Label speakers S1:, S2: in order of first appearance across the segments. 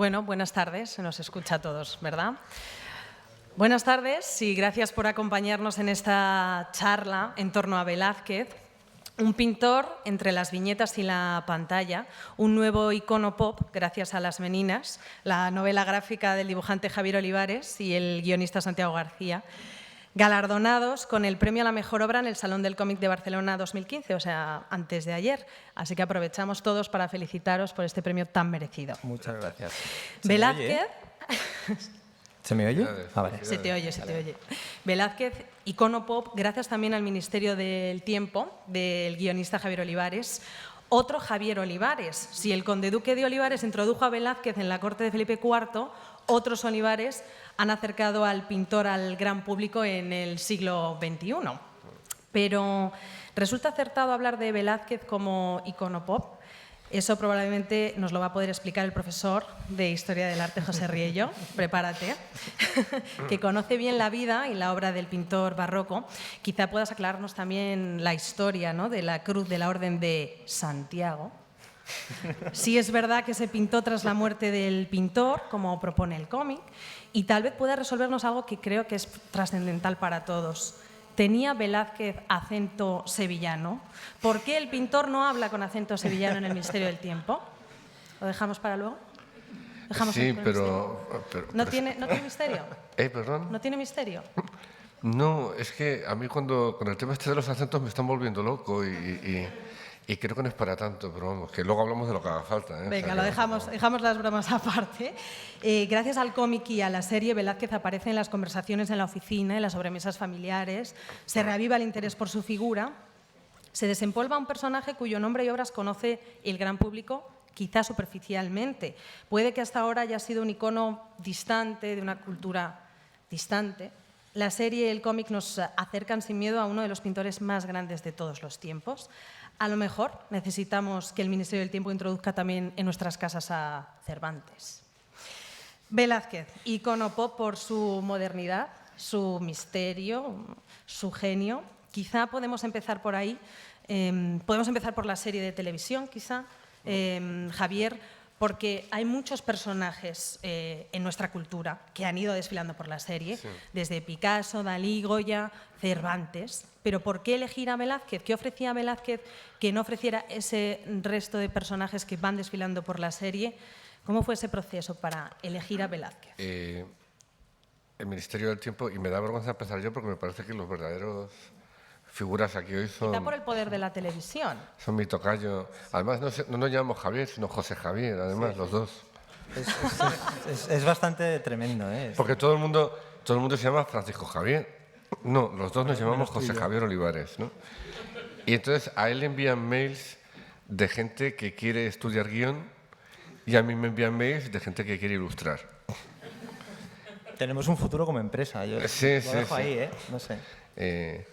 S1: Bueno, buenas tardes, se nos escucha a todos, ¿verdad? Buenas tardes y gracias por acompañarnos en esta charla en torno a Velázquez, un pintor entre las viñetas y la pantalla, un nuevo icono pop gracias a Las Meninas, la novela gráfica del dibujante Javier Olivares y el guionista Santiago García, galardonados con el premio a la mejor obra en el Salón del Cómic de Barcelona 2015, o sea, antes de ayer. Así que aprovechamos todos para felicitaros por este premio tan merecido.
S2: Muchas gracias.
S1: Velázquez...
S2: ¿Se me oye? Ah, vale.
S1: Se te oye, se te oye. Velázquez, icono pop, gracias también al Ministerio del Tiempo, del guionista Javier Olivares. Otro Javier Olivares. Si el conde duque de Olivares introdujo a Velázquez en la corte de Felipe IV, otros Olivares han acercado al pintor al gran público en el siglo XXI. Pero ¿resulta acertado hablar de Velázquez como icono pop? Eso probablemente nos lo va a poder explicar el profesor de Historia del Arte, José Riello, prepárate, que conoce bien la vida y la obra del pintor barroco. Quizá puedas aclararnos también la historia, ¿no?, de la Cruz de la Orden de Santiago. Si es verdad que se pintó tras la muerte del pintor, como propone el cómic, y tal vez pueda resolvernos algo que creo que es trascendental para todos. ¿Tenía Velázquez acento sevillano? ¿Por qué el pintor no habla con acento sevillano en el Ministerio del Tiempo? ¿Lo dejamos para luego?
S3: Sí, pero
S1: ¿No tiene misterio?
S3: ¿Perdón?
S1: ¿No tiene misterio?
S3: No, es que a mí con el tema este de los acentos me están volviendo loco y creo que no es para tanto, pero vamos, que luego hablamos de lo que haga falta.
S1: Venga,
S3: o sea,
S1: lo dejamos las bromas aparte. Gracias al cómic y a la serie, Velázquez aparece en las conversaciones en la oficina, en las sobremesas familiares, se reaviva el interés por su figura, se desempolva un personaje cuyo nombre y obras conoce el gran público, quizá superficialmente. Puede que hasta ahora haya sido un icono distante, de una cultura distante. La serie y el cómic nos acercan sin miedo a uno de los pintores más grandes de todos los tiempos. A lo mejor necesitamos que el Ministerio del Tiempo introduzca también en nuestras casas a Cervantes. Velázquez, icono pop por su modernidad, su misterio, su genio. Quizá podemos empezar por ahí. Podemos empezar por la serie de televisión, quizá, Javier, porque hay muchos personajes en nuestra cultura que han ido desfilando por la serie, sí, desde Picasso, Dalí, Goya, Cervantes. Pero ¿por qué elegir a Velázquez? ¿Qué ofrecía Velázquez que no ofreciera ese resto de personajes que van desfilando por la serie? ¿Cómo fue ese proceso para elegir a Velázquez?
S3: El Ministerio del Tiempo, y me da vergüenza empezar yo porque me parece que los verdaderos figuras aquí hoy son...
S1: Quizá por el poder de la televisión.
S3: Son mi tocayo. Además, no nos llamamos Javier, sino José Javier, además, sí, los dos.
S2: Es bastante tremendo, ¿eh?
S3: Porque todo el mundo se llama Francisco Javier. No, los dos nos llamamos José Javier Olivares, ¿no? Y entonces a él le envían mails de gente que quiere estudiar guión y a mí me envían mails de gente que quiere ilustrar.
S2: Tenemos un futuro como empresa. Yo
S3: sí,
S2: lo dejo ahí, ¿eh? No sé.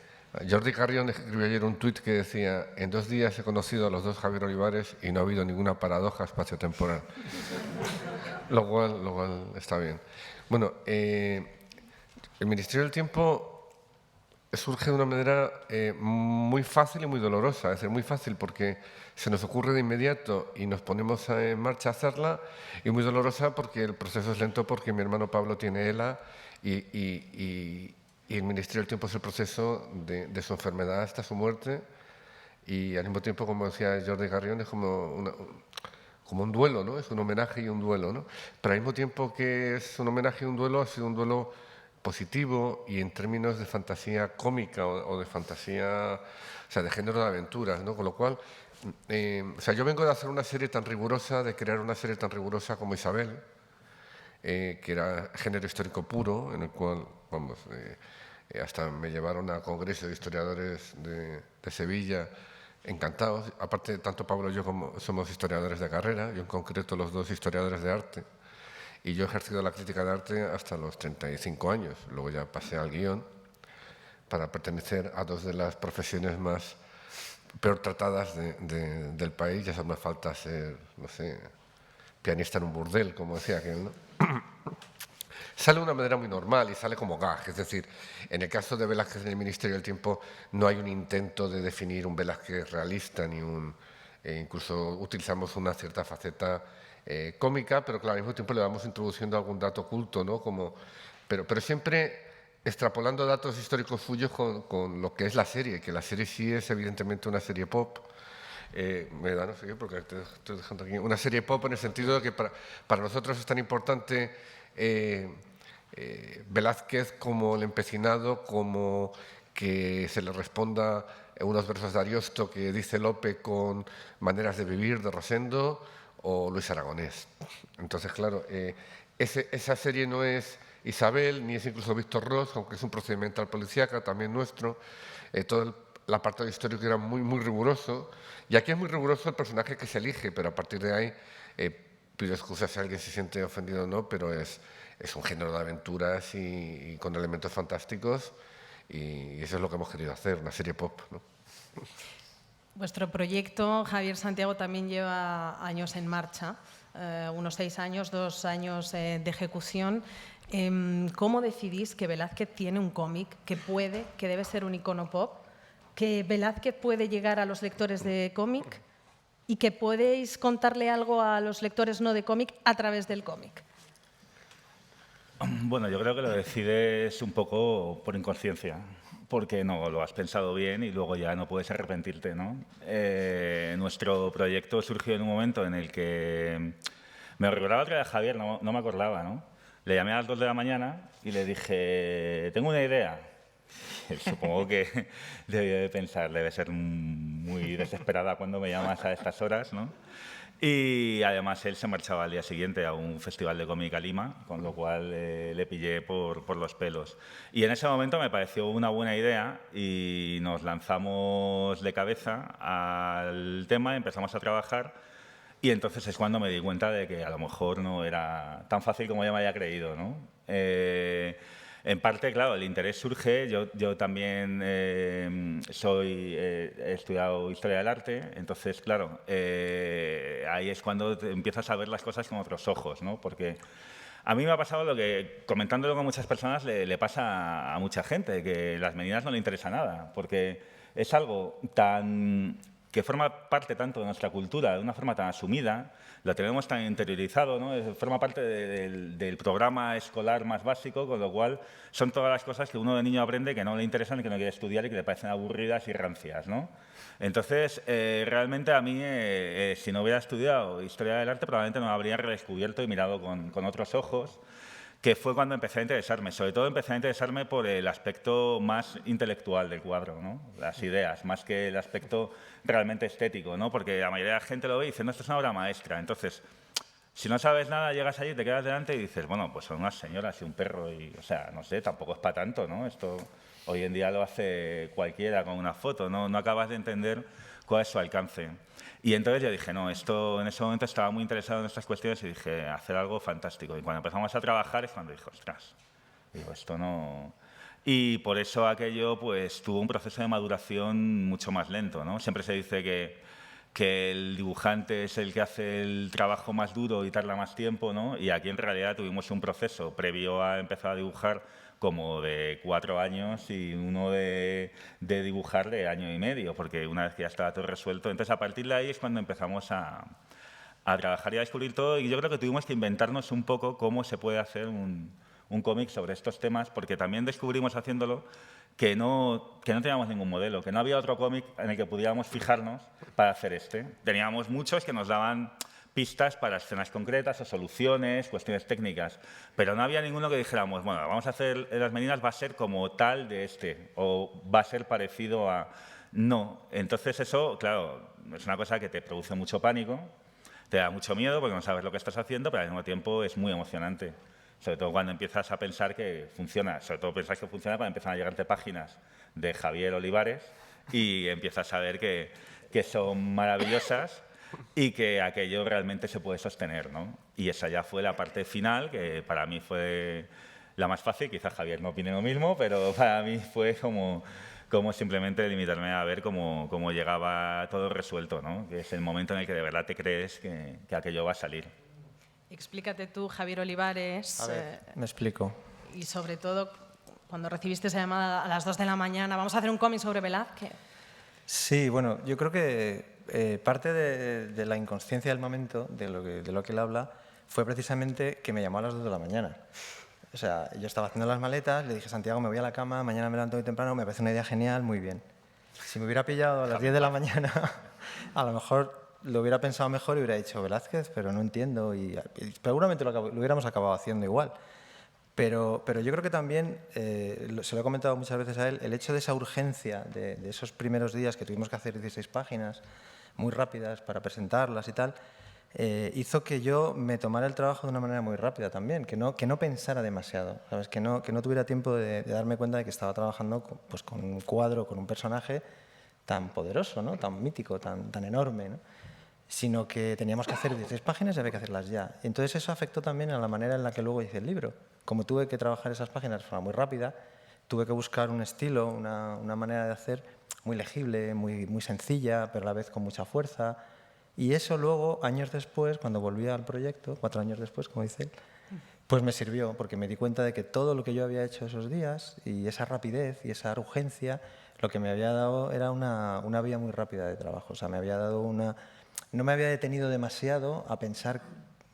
S3: Jordi Carrión escribió ayer un tuit que decía: en 2 días he conocido a los dos Javier Olivares y no ha habido ninguna paradoja espaciotemporal. lo cual está bien. Bueno, el Ministerio del Tiempo surge de una manera muy fácil y muy dolorosa. Es decir, muy fácil porque se nos ocurre de inmediato y nos ponemos en marcha a hacerla, y muy dolorosa porque el proceso es lento, porque mi hermano Pablo tiene ELA y el Ministerio del Tiempo es el proceso de su enfermedad hasta su muerte, y al mismo tiempo, como decía Jordi Carrión, es como un duelo, ¿no? Es un homenaje y un duelo, ¿no? Pero al mismo tiempo que es un homenaje y un duelo, ha sido un duelo positivo y en términos de fantasía cómica o de fantasía, o sea, de género de aventuras, ¿no? Con lo cual, o sea, yo vengo de hacer una serie tan rigurosa, de crear una serie tan rigurosa como Isabel, que era género histórico puro, en el cual, vamos, hasta me llevaron a congreso de historiadores de Sevilla, encantados. Aparte, tanto Pablo y yo somos historiadores de carrera, yo en concreto los dos historiadores de arte, y yo he ejercido la crítica de arte hasta los 35 años. Luego ya pasé al guión para pertenecer a 2 de las profesiones más peor tratadas del país. Ya solo me falta ser, no sé, pianista en un burdel, como decía aquel, ¿no? Sale de una manera muy normal y sale como gag. Es decir, en el caso de Velázquez en el Ministerio del Tiempo no hay un intento de definir un Velázquez realista, ni incluso utilizamos una cierta faceta cómica, pero que al mismo tiempo le vamos introduciendo algún dato oculto, ¿no? Pero siempre extrapolando datos históricos suyos con lo que es la serie, que la serie sí es evidentemente una serie pop. Me da, no sé qué, porque te estoy dejando aquí. Una serie pop en el sentido de que para nosotros es tan importante Velázquez como el empecinado, como que se le responda unos versos de Ariosto que dice Lope con maneras de vivir de Rosendo o Luis Aragonés. Entonces, claro, esa serie no es Isabel, ni es incluso Víctor Ros, aunque es un procedimental policíaca, también nuestro. Toda la parte de histórico era muy, muy riguroso. Y aquí es muy riguroso el personaje que se elige, pero a partir de ahí, pido excusas si alguien se siente ofendido o no, pero es un género de aventuras y con elementos fantásticos. Y eso es lo que hemos querido hacer, una serie pop, ¿no?
S1: Vuestro proyecto, Javier Santiago, también lleva años en marcha, unos 6 años, 2 años de ejecución. ¿Cómo decidís que Velázquez tiene un cómic que debe ser un icono pop, que Velázquez puede llegar a los lectores de cómic y que podéis contarle algo a los lectores no de cómic a través del cómic?
S4: Bueno, yo creo que lo decides un poco por inconsciencia, porque no lo has pensado bien y luego ya no puedes arrepentirte, ¿no? Nuestro proyecto surgió en un momento en el que me recordaba otra vez a Javier, no me acordaba, ¿no? Le llamé a las 2 de la mañana y le dije, tengo una idea. Supongo que debe de pensar, debe ser muy desesperada cuando me llamas a estas horas, ¿no? Y además él se marchaba al día siguiente a un festival de cómic a Lima, con lo cual le pillé por los pelos. Y en ese momento me pareció una buena idea y nos lanzamos de cabeza al tema, empezamos a trabajar y entonces es cuando me di cuenta de que a lo mejor no era tan fácil como yo me había creído, ¿no? En parte, claro, el interés surge. Yo también he estudiado Historia del Arte, entonces, claro, ahí es cuando empiezas a ver las cosas con otros ojos, ¿no? Porque a mí me ha pasado lo que, comentándolo con muchas personas, le pasa a mucha gente, que las meninas no le interesa nada, porque es algo que forma parte tanto de nuestra cultura, de una forma tan asumida, lo tenemos tan interiorizado, ¿no? Forma parte del programa escolar más básico, con lo cual son todas las cosas que uno de niño aprende que no le interesan, que no quiere estudiar y que le parecen aburridas y rancias, ¿no? Entonces, realmente a mí, si no hubiera estudiado Historia del Arte, probablemente no habría redescubierto y mirado con otros ojos, que fue cuando empecé a interesarme. Sobre todo empecé a interesarme por el aspecto más intelectual del cuadro, ¿no? Las ideas, más que el aspecto realmente estético, ¿no? Porque la mayoría de la gente lo ve y dice, no, esto es una obra maestra. Entonces, si no sabes nada, llegas allí, te quedas delante y dices, bueno, pues son unas señoras y un perro y, o sea, no sé, tampoco es para tanto, ¿no? Esto hoy en día lo hace cualquiera con una foto, ¿no? No acabas de entender cuál es su alcance. Y entonces yo dije, no, esto en ese momento estaba muy interesado en estas cuestiones y dije, hacer algo fantástico. Y cuando empezamos a trabajar es cuando dije, ostras, digo, esto no... Y por eso aquello pues tuvo un proceso de maduración mucho más lento, ¿no? Siempre se dice que el dibujante es el que hace el trabajo más duro y tarda más tiempo, ¿no? Y aquí en realidad tuvimos un proceso previo a empezar a dibujar como de 4 años y uno de dibujar de 1 año y medio, porque una vez que ya estaba todo resuelto, entonces a partir de ahí es cuando empezamos a trabajar y a descubrir todo, y yo creo que tuvimos que inventarnos un poco cómo se puede hacer un cómic sobre estos temas, porque también descubrimos haciéndolo que no teníamos ningún modelo, que no había otro cómic en el que pudiéramos fijarnos para hacer este. Teníamos muchos que nos daban pistas para escenas concretas o soluciones, cuestiones técnicas, pero no había ninguno que dijéramos, bueno, vamos a hacer, Las Meninas va a ser como tal de este, o va a ser parecido a... No. Entonces eso, claro, es una cosa que te produce mucho pánico, te da mucho miedo porque no sabes lo que estás haciendo, pero al mismo tiempo es muy emocionante. Sobre todo cuando empiezas a pensar que funciona, sobre todo piensas que funciona cuando empiezan a llegarte páginas de Javier Olivares y empiezas a ver que son maravillosas y que aquello realmente se puede sostener, ¿no? Y esa ya fue la parte final, que para mí fue la más fácil. Quizás Javier no opine lo mismo, pero para mí fue como simplemente limitarme a ver cómo llegaba todo resuelto, ¿no? Que es el momento en el que de verdad te crees que aquello va a salir.
S1: Explícate tú, Javier Olivares.
S2: A ver, me explico.
S1: Y sobre todo, cuando recibiste esa llamada a las 2 de la mañana, vamos a hacer un cómic sobre Velázquez.
S2: Sí, bueno, yo creo que parte de la inconsciencia del momento, de lo que él habla, fue precisamente que me llamó a las 2 de la mañana. O sea, yo estaba haciendo las maletas, le dije, Santiago, me voy a la cama, mañana me levanto muy temprano, me parece una idea genial, muy bien. Si me hubiera pillado a las 10 de la mañana, a lo mejor lo hubiera pensado mejor y hubiera dicho, Velázquez, pero no entiendo, y seguramente lo hubiéramos acabado haciendo igual. Pero yo creo que también, se lo he comentado muchas veces a él, el hecho de esa urgencia de esos primeros días que tuvimos que hacer 16 páginas muy rápidas para presentarlas y tal, hizo que yo me tomara el trabajo de una manera muy rápida también, que no pensara demasiado, ¿sabes? Que no tuviera tiempo de darme cuenta de que estaba trabajando pues, con un cuadro, con un personaje tan poderoso, ¿no? Tan mítico, tan enorme, ¿no? Sino que teníamos que hacer 16 páginas y había que hacerlas ya. Entonces eso afectó también a la manera en la que luego hice el libro. Como tuve que trabajar esas páginas de forma muy rápida, tuve que buscar un estilo, una manera de hacer muy legible, muy sencilla, pero a la vez con mucha fuerza. Y eso luego, años después, cuando volví al proyecto, 4 años después, como dice él, pues me sirvió, porque me di cuenta de que todo lo que yo había hecho esos días y esa rapidez y esa urgencia, lo que me había dado era una vía muy rápida de trabajo. O sea, me había dado no me había detenido demasiado a pensar,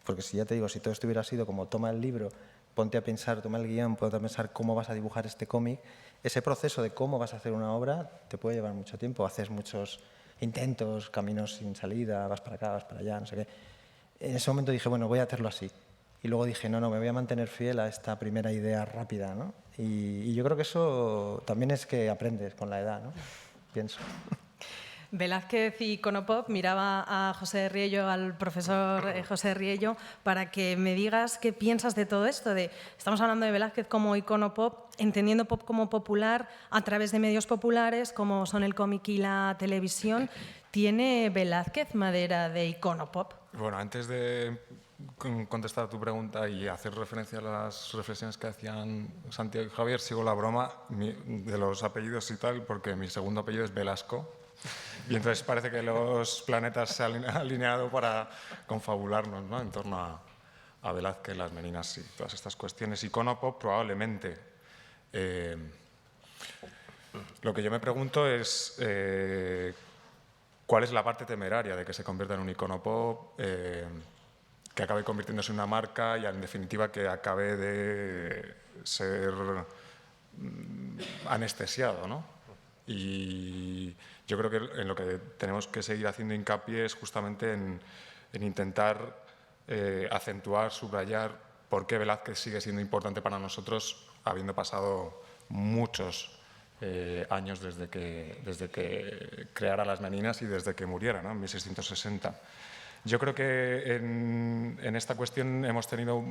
S2: porque si ya te digo, si todo esto hubiera sido como toma el libro, ponte a pensar, toma el guión, ponte a pensar cómo vas a dibujar este cómic, ese proceso de cómo vas a hacer una obra te puede llevar mucho tiempo. Haces muchos intentos, caminos sin salida, vas para acá, vas para allá, no sé qué. En ese momento dije, bueno, voy a hacerlo así. Y luego dije, no, me voy a mantener fiel a esta primera idea rápida, ¿no? Y yo creo que eso también es que aprendes con la edad, ¿no? Pienso.
S1: Velázquez y Iconopop, miraba a José Riello, al profesor José Riello, para que me digas qué piensas de todo esto. Estamos hablando de Velázquez como Iconopop, entendiendo pop como popular a través de medios populares como son el cómic y la televisión. ¿Tiene Velázquez madera de Iconopop?
S5: Bueno, antes de contestar a tu pregunta y hacer referencia a las reflexiones que hacían Santiago y Javier, sigo la broma de los apellidos y tal, porque mi segundo apellido es Velasco. Y entonces parece que los planetas se han alineado para confabularnos, ¿no? En torno a Velázquez, las Meninas y todas estas cuestiones. Iconopop probablemente. Lo que yo me pregunto es cuál es la parte temeraria de que se convierta en un iconopop, que acabe convirtiéndose en una marca y en definitiva que acabe de ser anestesiado, ¿no? Y yo creo que en lo que tenemos que seguir haciendo hincapié es justamente en intentar acentuar, subrayar por qué Velázquez sigue siendo importante para nosotros, habiendo pasado muchos años desde que creara las Meninas y desde que muriera, ¿no? En 1660. Yo creo que en esta cuestión hemos tenido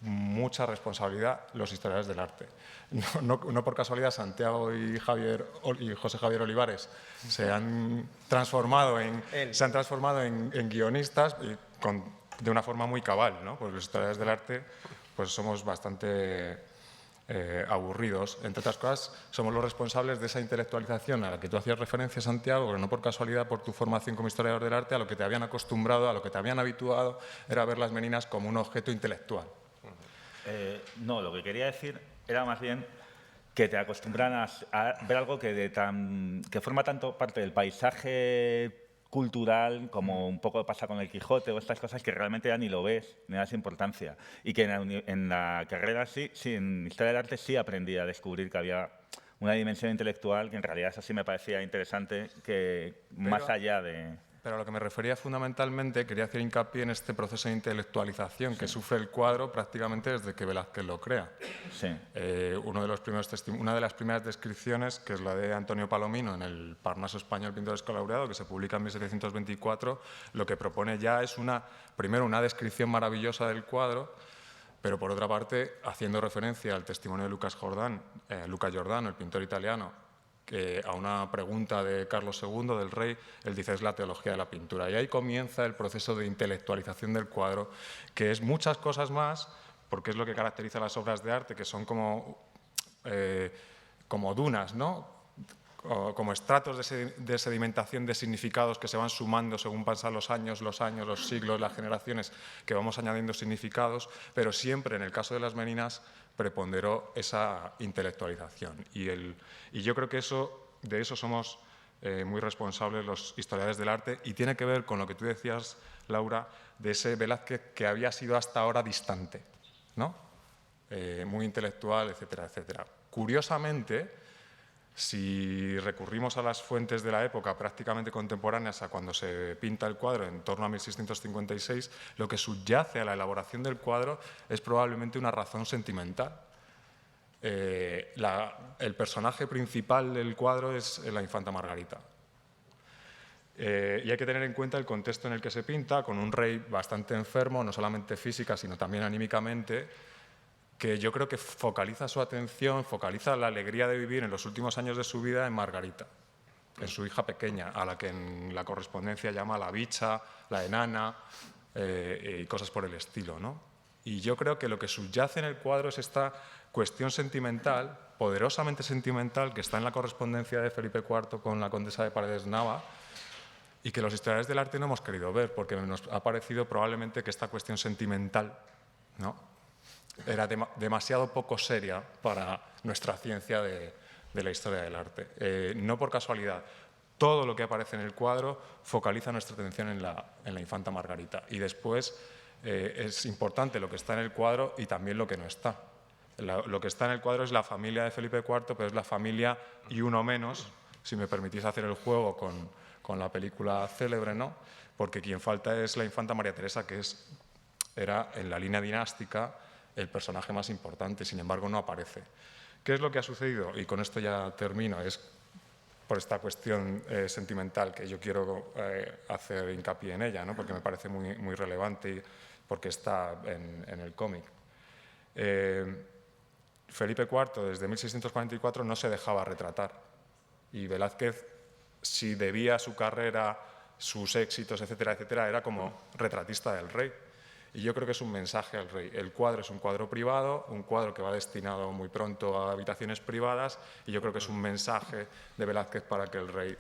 S5: mucha responsabilidad los historiadores del arte. No por casualidad Santiago y José Javier Olivares se han transformado en guionistas y de una forma muy cabal, ¿no? Pues los historiadores del arte pues somos bastante aburridos. Entre otras cosas, somos los responsables de esa intelectualización a la que tú hacías referencia, Santiago, pero no por casualidad, por tu formación como historiador del arte, a lo que te habían acostumbrado, a lo que te habían habituado, era ver las Meninas como un objeto intelectual.
S4: No, lo que quería decir era más bien que te acostumbran a ver algo que forma tanto parte del paisaje cultural como un poco pasa con el Quijote o estas cosas que realmente ya ni lo ves, ni das importancia. Y que en la carrera sí, en Historia del Arte sí aprendí a descubrir que había una dimensión intelectual que en realidad eso sí me parecía interesante, más allá de...
S5: Pero a lo que me refería fundamentalmente, quería hacer hincapié en este proceso de intelectualización que sufre el cuadro prácticamente desde que Velázquez lo crea.
S4: Sí.
S5: Una de las primeras descripciones, que es la de Antonio Palomino en el Parnaso Español Pintoresco Laureado, que se publica en 1724, lo que propone ya es primero una descripción maravillosa del cuadro, pero por otra parte haciendo referencia al testimonio de Luca Giordano, el pintor italiano, que a una pregunta de Carlos II, del rey, él dice es la teología de la pintura. Y ahí comienza el proceso de intelectualización del cuadro, que es muchas cosas más, porque es lo que caracteriza las obras de arte, que son como dunas, ¿no? Como estratos de sedimentación de significados que se van sumando según pasan los años, los siglos, las generaciones, que vamos añadiendo significados, pero siempre en el caso de las Meninas preponderó esa intelectualización. Y yo creo que de eso somos muy responsables los historiadores del arte, y tiene que ver con lo que tú decías, Laura, de ese Velázquez que había sido hasta ahora distante, ¿no? Muy intelectual, etcétera, etcétera. Curiosamente, si recurrimos a las fuentes de la época prácticamente contemporáneas a cuando se pinta el cuadro en torno a 1656, lo que subyace a la elaboración del cuadro es probablemente una razón sentimental. El personaje principal del cuadro es la infanta Margarita. Y hay que tener en cuenta el contexto en el que se pinta, con un rey bastante enfermo, no solamente física, sino también anímicamente, que yo creo que focaliza su atención, focaliza la alegría de vivir en los últimos años de su vida en Margarita, en su hija pequeña, a la que en la correspondencia llama la bicha, la enana y cosas por el estilo, ¿no? Y yo creo que lo que subyace en el cuadro es esta cuestión sentimental, poderosamente sentimental, que está en la correspondencia de Felipe IV con la condesa de Paredes Nava, y que los historiadores del arte no hemos querido ver, porque nos ha parecido probablemente que esta cuestión sentimental, ¿no?, era demasiado poco seria para nuestra ciencia de la historia del arte. No por casualidad, todo lo que aparece en el cuadro focaliza nuestra atención en la infanta Margarita. Y después es importante lo que está en el cuadro y también lo que no está. Lo que está en el cuadro es la familia de Felipe IV, pero es la familia y uno menos, si me permitís hacer el juego con la película célebre, ¿no? Porque quien falta es la infanta María Teresa, que era en la línea dinástica el personaje más importante, sin embargo no aparece. ¿Qué es lo que ha sucedido? Y con esto ya termino, es por esta cuestión sentimental que yo quiero hacer hincapié en ella, ¿no?, porque me parece muy, muy relevante y porque está en el cómic. Felipe IV, desde 1644, no se dejaba retratar, y Velázquez, si debía su carrera, sus éxitos, etcétera, etcétera, era como retratista del rey. Y yo creo que es un mensaje al rey. El cuadro es un cuadro privado, un cuadro que va destinado muy pronto a habitaciones privadas, y yo creo que es un mensaje de Velázquez para que el rey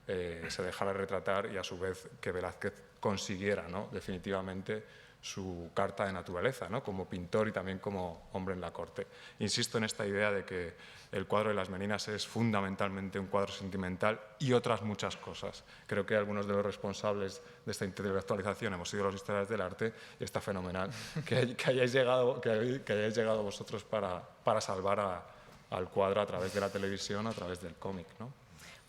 S5: se dejara retratar y a su vez que Velázquez consiguiera, ¿no?, definitivamente su carta de naturaleza, ¿no?, como pintor y también como hombre en la corte. Insisto en esta idea de que el cuadro de las Meninas es fundamentalmente un cuadro sentimental y otras muchas cosas. Creo que algunos de los responsables de esta intelectualización hemos sido los historiadores del arte, y está fenomenal que hayáis llegado vosotros para salvar al cuadro a través de la televisión, a través del cómic, ¿no?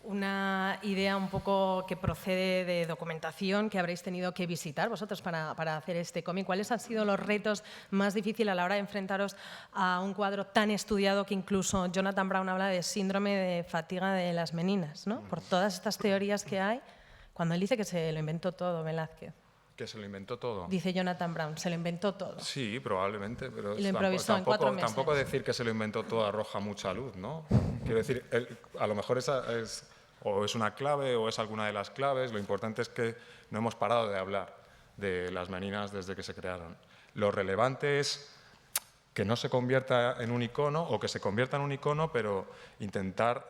S1: Una idea un poco que procede de documentación que habréis tenido que visitar vosotros para hacer este cómic. ¿Cuáles han sido los retos más difíciles a la hora de enfrentaros a un cuadro tan estudiado que incluso Jonathan Brown habla de síndrome de fatiga de las Meninas, ¿no?, por todas estas teorías que hay, cuando él dice que se lo inventó todo, Velázquez?
S5: Que se lo inventó todo.
S1: Dice Jonathan Brown, se lo inventó todo.
S5: Sí, probablemente, pero
S1: Y lo improvisó en 4 meses.
S5: tampoco decir que se lo inventó todo arroja mucha luz, ¿no? Quiero decir, a lo mejor o es una clave o es alguna de las claves. Lo importante es que no hemos parado de hablar de las Meninas desde que se crearon. Lo relevante es que no se convierta en un icono, o que se convierta en un icono, pero intentar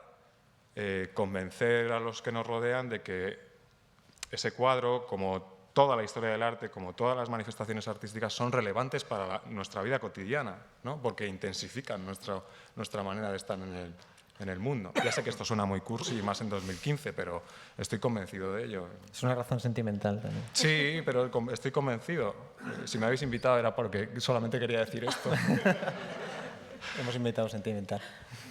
S5: convencer a los que nos rodean de que ese cuadro, como toda la historia del arte, como todas las manifestaciones artísticas, son relevantes para nuestra vida cotidiana, ¿no?, porque intensifican nuestra manera de estar en el mundo. Ya sé que esto suena muy cursi, más en 2015, pero estoy convencido de ello.
S2: Es una razón sentimental también.
S5: Sí, pero estoy convencido. Si me habéis invitado era porque solamente quería decir esto.
S2: Hemos invitado sentimental.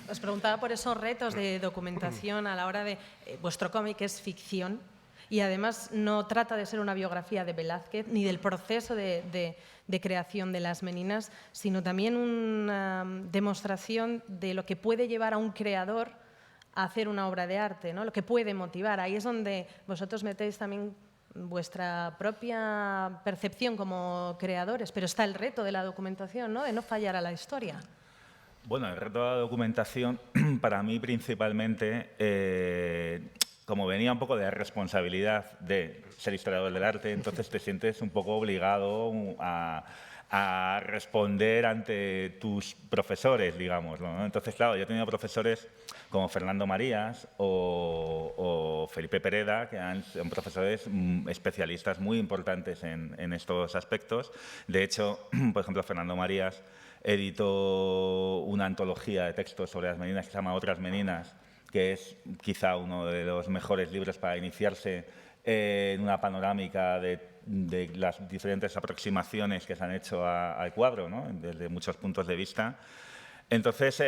S1: Os preguntaba por esos retos de documentación a la hora de... vuestro cómic es ficción y además no trata de ser una biografía de Velázquez ni del proceso de creación de las Meninas, sino también una demostración de lo que puede llevar a un creador a hacer una obra de arte, ¿no?, lo que puede motivar. Ahí es donde vosotros metéis también vuestra propia percepción como creadores, pero está el reto de la documentación, ¿no?, de no fallar a la historia.
S4: Bueno, el reto de la documentación, para mí principalmente, como venía un poco de la responsabilidad de ser historiador del arte, entonces te sientes un poco obligado a responder ante tus profesores, digamos, ¿no? Entonces, claro, yo he tenido profesores como Fernando Marías o Felipe Pereda, que son profesores especialistas muy importantes en estos aspectos. De hecho, por ejemplo, Fernando Marías editó una antología de textos sobre las Meninas que se llama Otras Meninas, que es quizá uno de los mejores libros para iniciarse en una panorámica de las diferentes aproximaciones que se han hecho al cuadro, ¿no? Desde muchos puntos de vista. Entonces,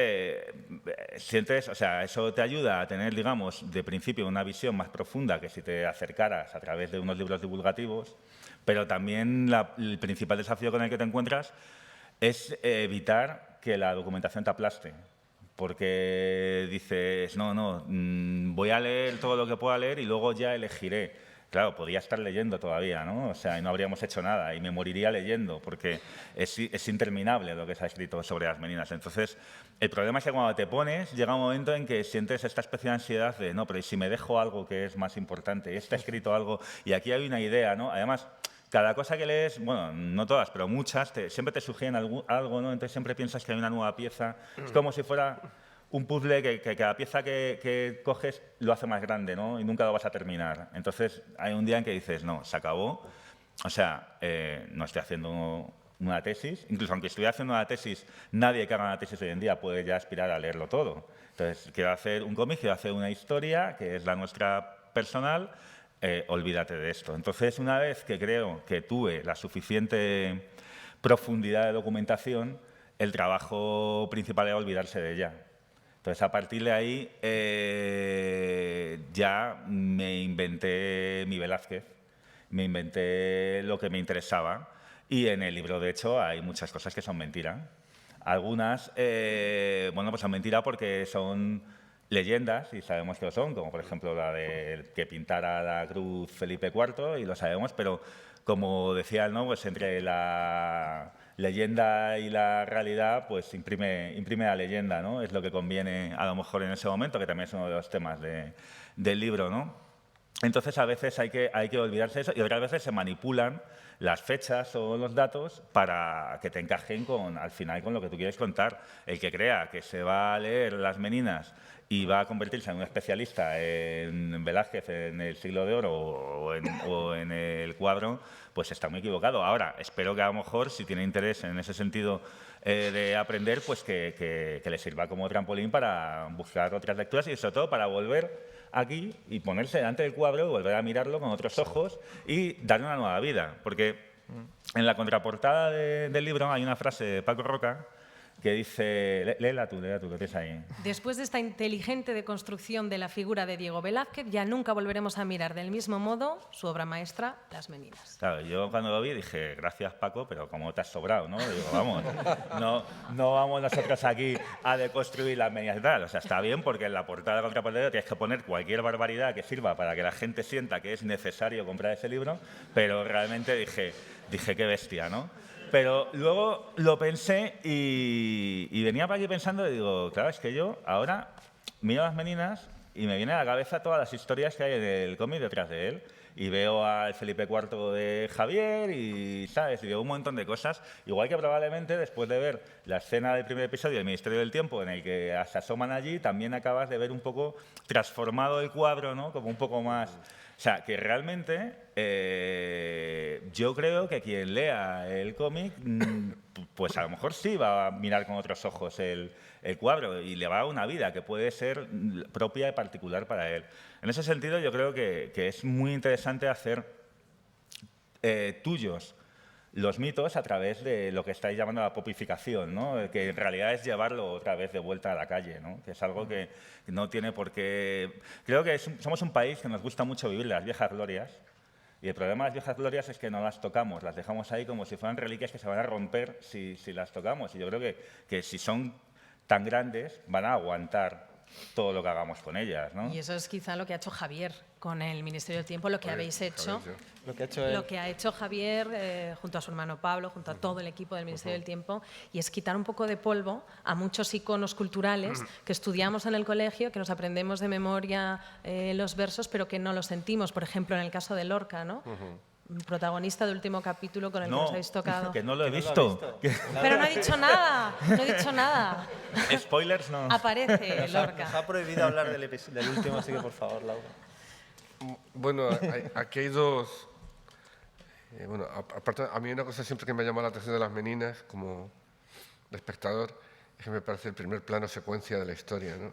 S4: sientes, o sea, eso te ayuda a tener, digamos, de principio una visión más profunda que si te acercaras a través de unos libros divulgativos, pero también el principal desafío con el que te encuentras es evitar que la documentación te aplaste. Porque dices, no, voy a leer todo lo que pueda leer y luego ya elegiré. Claro, podría estar leyendo todavía, ¿no? O sea, y no habríamos hecho nada y me moriría leyendo porque es interminable lo que se ha escrito sobre las meninas. Entonces, el problema es que cuando te pones, llega un momento en que sientes esta especie de ansiedad de, no, pero ¿y si me dejo algo que es más importante? Está escrito algo y aquí hay una idea, ¿no? Además, cada cosa que lees, bueno, no todas, pero muchas, siempre te sugieren algo, ¿no? Entonces siempre piensas que hay una nueva pieza. Es como si fuera un puzzle que cada pieza que coges lo hace más grande, ¿no? Y nunca lo vas a terminar. Entonces hay un día en que dices, no, se acabó. O sea, no estoy haciendo una tesis. Incluso aunque estuviera haciendo una tesis, nadie que haga una tesis hoy en día puede ya aspirar a leerlo todo. Entonces, quiero hacer un cómic, quiero hacer una historia, que es la nuestra personal. Olvídate de esto. Entonces, una vez que creo que tuve la suficiente profundidad de documentación, el trabajo principal era olvidarse de ella. Entonces, a partir de ahí, ya me inventé mi Velázquez, me inventé lo que me interesaba y en el libro, de hecho, hay muchas cosas que son mentira. Algunas, bueno, pues son mentira porque son leyendas, y sabemos que lo son, como por ejemplo la de que pintara la cruz Felipe IV, y lo sabemos, pero como decía él, ¿no? Pues entre la leyenda y la realidad, pues imprime la leyenda, ¿no? Es lo que conviene a lo mejor en ese momento, que también es uno de los temas del libro, ¿no? Entonces, a veces hay que olvidarse de eso y otras veces se manipulan las fechas o los datos para que te encajen al final con lo que tú quieres contar. El que crea que se va a leer Las Meninas y va a convertirse en un especialista en Velázquez en el Siglo de Oro o en el cuadro, pues está muy equivocado. Ahora, espero que a lo mejor, si tiene interés en ese sentido de aprender, pues que le sirva como trampolín para buscar otras lecturas y sobre todo para volver aquí y ponerse delante del cuadro y volver a mirarlo con otros ojos y darle una nueva vida. Porque en la contraportada del libro hay una frase de Paco Roca que dice, léela tú, que tienes ahí.
S1: Después de esta inteligente deconstrucción de la figura de Diego Velázquez, ya nunca volveremos a mirar del mismo modo su obra maestra, Las Meninas.
S4: Claro, yo cuando lo vi dije, gracias Paco, pero como te has sobrado, ¿no? Digo, vamos, no vamos nosotros aquí a deconstruir Las Meninas y tal. O sea, está bien porque en la portada de la contraportada tienes que poner cualquier barbaridad que sirva para que la gente sienta que es necesario comprar ese libro, pero realmente dije, qué bestia, ¿no? Pero luego lo pensé y venía para aquí pensando y digo, claro, es que yo ahora miro Las Meninas y me viene a la cabeza todas las historias que hay en el cómic detrás de él. Y veo al Felipe IV de Javier y, ¿sabes? Y veo un montón de cosas. Igual que probablemente después de ver la escena del primer episodio del Ministerio del Tiempo en el que se asoman allí, también acabas de ver un poco transformado el cuadro, ¿no? Como un poco más... O sea, que realmente yo creo que quien lea el cómic, pues a lo mejor sí va a mirar con otros ojos el cuadro y le va a dar una vida que puede ser propia y particular para él. En ese sentido, yo creo que es muy interesante hacer tuyos los mitos a través de lo que estáis llamando la popificación, ¿no? Que en realidad es llevarlo otra vez de vuelta a la calle, ¿no? Que es algo que no tiene por qué... Creo que somos un país que nos gusta mucho vivir las viejas glorias y el problema de las viejas glorias es que no las tocamos, las dejamos ahí como si fueran reliquias que se van a romper si las tocamos. Y yo creo que si son tan grandes van a aguantar todo lo que hagamos con ellas, ¿no?
S1: Y eso es quizá lo que ha hecho Javier con el Ministerio del Tiempo, lo que habéis hecho.
S2: Lo que
S1: ha hecho Javier junto a su hermano Pablo, junto a todo el equipo del Ministerio del Tiempo, y es quitar un poco de polvo a muchos iconos culturales que estudiamos en el colegio, que nos aprendemos de memoria los versos, pero que no los sentimos. Por ejemplo, en el caso de Lorca, ¿no? Protagonista del último capítulo con el que nos habéis tocado.
S4: Que no lo he visto.
S1: Pero no ha dicho nada, no he dicho nada.
S4: Spoilers no.
S1: Aparece Lorca.
S2: Nos ha prohibido hablar del último, así que por favor, Laura.
S3: Bueno, aquí hay dos... bueno, aparte, a mí una cosa siempre que me ha llamado la atención de Las Meninas, como espectador, es que me parece el primer plano secuencia de la historia, ¿no?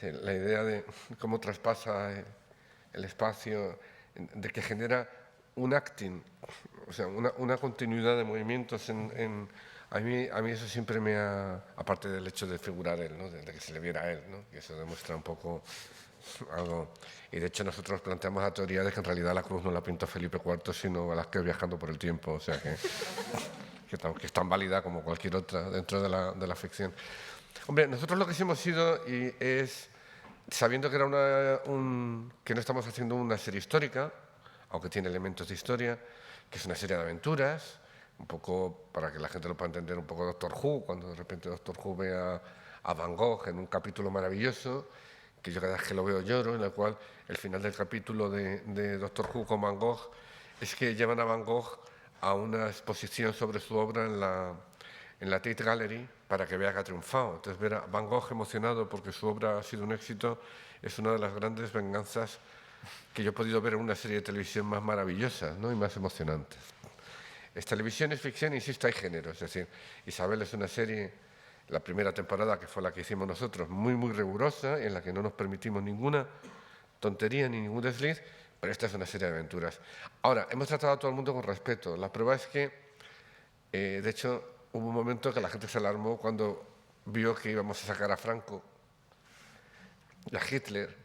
S3: La idea de cómo traspasa el espacio, de que genera un acting, o sea, una continuidad de movimientos a mí eso siempre me ha, aparte del hecho de figurar él, ¿no? de que se le viera a él, ¿no? Que eso demuestra un poco algo. Y de hecho nosotros planteamos la teoría de que en realidad la cruz no la pintó Felipe IV, sino Velázquez viajando por el tiempo, o sea que es tan válida como cualquier otra dentro de la ficción. Hombre, nosotros lo que sí hemos sido es, sabiendo que era que no estamos haciendo una serie histórica, aunque tiene elementos de historia, que es una serie de aventuras, un poco para que la gente lo pueda entender, un poco Doctor Who, cuando de repente Doctor Who ve a Van Gogh en un capítulo maravilloso, que yo cada vez que lo veo lloro, en el cual el final del capítulo de Doctor Who con Van Gogh es que llevan a Van Gogh a una exposición sobre su obra en la Tate Gallery para que vea que ha triunfado. Entonces ver a Van Gogh emocionado porque su obra ha sido un éxito es una de las grandes venganzas que yo he podido ver en una serie de televisión más maravillosas, ¿no? Y más emocionantes. Es televisión, es ficción, insisto, hay género. Es decir, Isabel es una serie, la primera temporada, que fue la que hicimos nosotros, muy, muy rigurosa, en la que no nos permitimos ninguna tontería ni ningún desliz, pero esta es una serie de aventuras. Ahora, hemos tratado a todo el mundo con respeto. La prueba es que, de hecho, hubo un momento que la gente se alarmó cuando vio que íbamos a sacar a Franco y a Hitler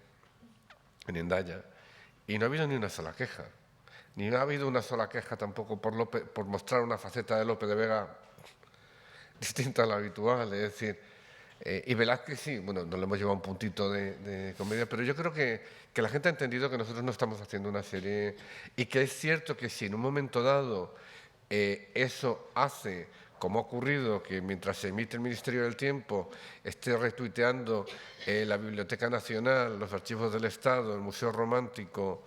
S3: en Hendaya, y no ha habido ni una sola queja. Ni ha habido una sola queja tampoco por mostrar una faceta de Lope de Vega distinta a la habitual. Es decir, y Velázquez sí, bueno, nos lo hemos llevado a un puntito de comedia, pero yo creo que la gente ha entendido que nosotros no estamos haciendo una serie y que es cierto que si en un momento dado eso hace, como ha ocurrido, que mientras se emite el Ministerio del Tiempo esté retuiteando la Biblioteca Nacional, los archivos del Estado, el Museo Romántico,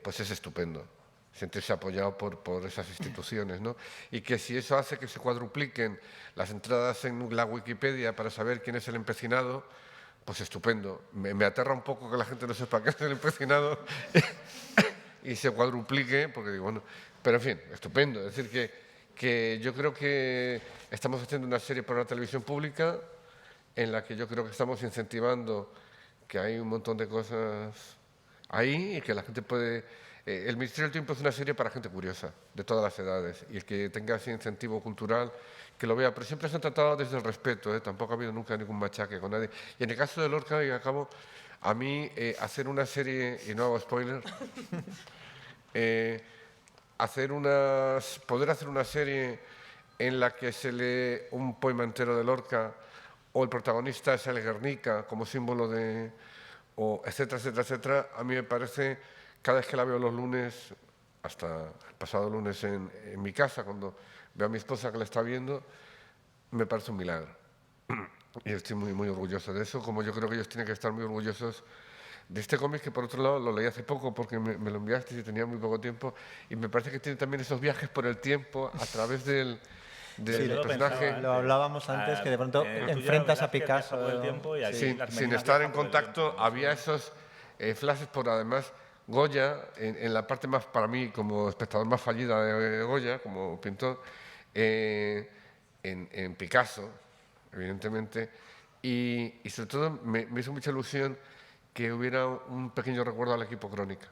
S3: pues es estupendo sentirse apoyado por esas instituciones, ¿no? Y que si eso hace que se cuadrupliquen las entradas en la Wikipedia para saber quién es el empecinado, pues estupendo. Me aterra un poco que la gente no sepa quién es el empecinado y se cuadruplique, porque digo, bueno, pero en fin, estupendo. Es decir, que yo creo que estamos haciendo una serie para la televisión pública en la que yo creo que estamos incentivando que hay un montón de cosas ahí y que la gente puede... el Ministerio del Tiempo es una serie para gente curiosa, de todas las edades, y el que tenga ese incentivo cultural, que lo vea, pero siempre se han tratado desde el respeto, tampoco ha habido nunca ningún machaque con nadie. Y en el caso de Lorca, y acabo, a mí hacer una serie, y no hago spoiler, poder hacer una serie en la que se lee un poema entero de Lorca, o el protagonista es el Guernica como símbolo de... o etcétera, etcétera, etcétera, a mí me parece, cada vez que la veo los lunes, hasta el pasado lunes en mi casa, cuando veo a mi esposa que la está viendo, me parece un milagro. Y estoy muy, muy orgulloso de eso, como yo creo que ellos tienen que estar muy orgullosos de este cómic, que por otro lado lo leí hace poco porque me lo enviaste y tenía muy poco tiempo, y me parece que tiene también esos viajes por el tiempo a través del personaje.
S2: Lo hablábamos antes, que de pronto enfrentas a Picasso.
S4: Por el tiempo y aquí
S3: sin estar en contacto, había esos flashes por, además, Goya, en la parte más, para mí, como espectador más fallida de Goya, como pintor, en Picasso, evidentemente, y sobre todo me hizo mucha ilusión que hubiera un pequeño recuerdo al equipo Crónica,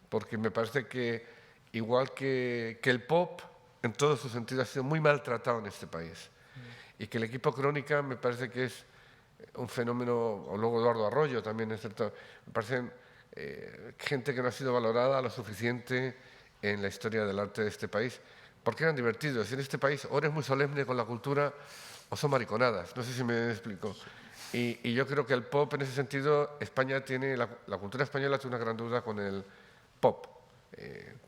S3: porque me parece que, igual que el pop, en todo su sentido, ha sido muy maltratado en este país, y que el equipo Crónica me parece que es un fenómeno, o luego Eduardo Arroyo también, es cierto, me parecen gente que no ha sido valorada lo suficiente en la historia del arte de este país, porque eran divertidos. En este país o eres muy solemne con la cultura o son mariconadas, no sé si me explico. Y yo creo que el pop, en ese sentido, España tiene, la cultura española tiene una gran duda con el pop,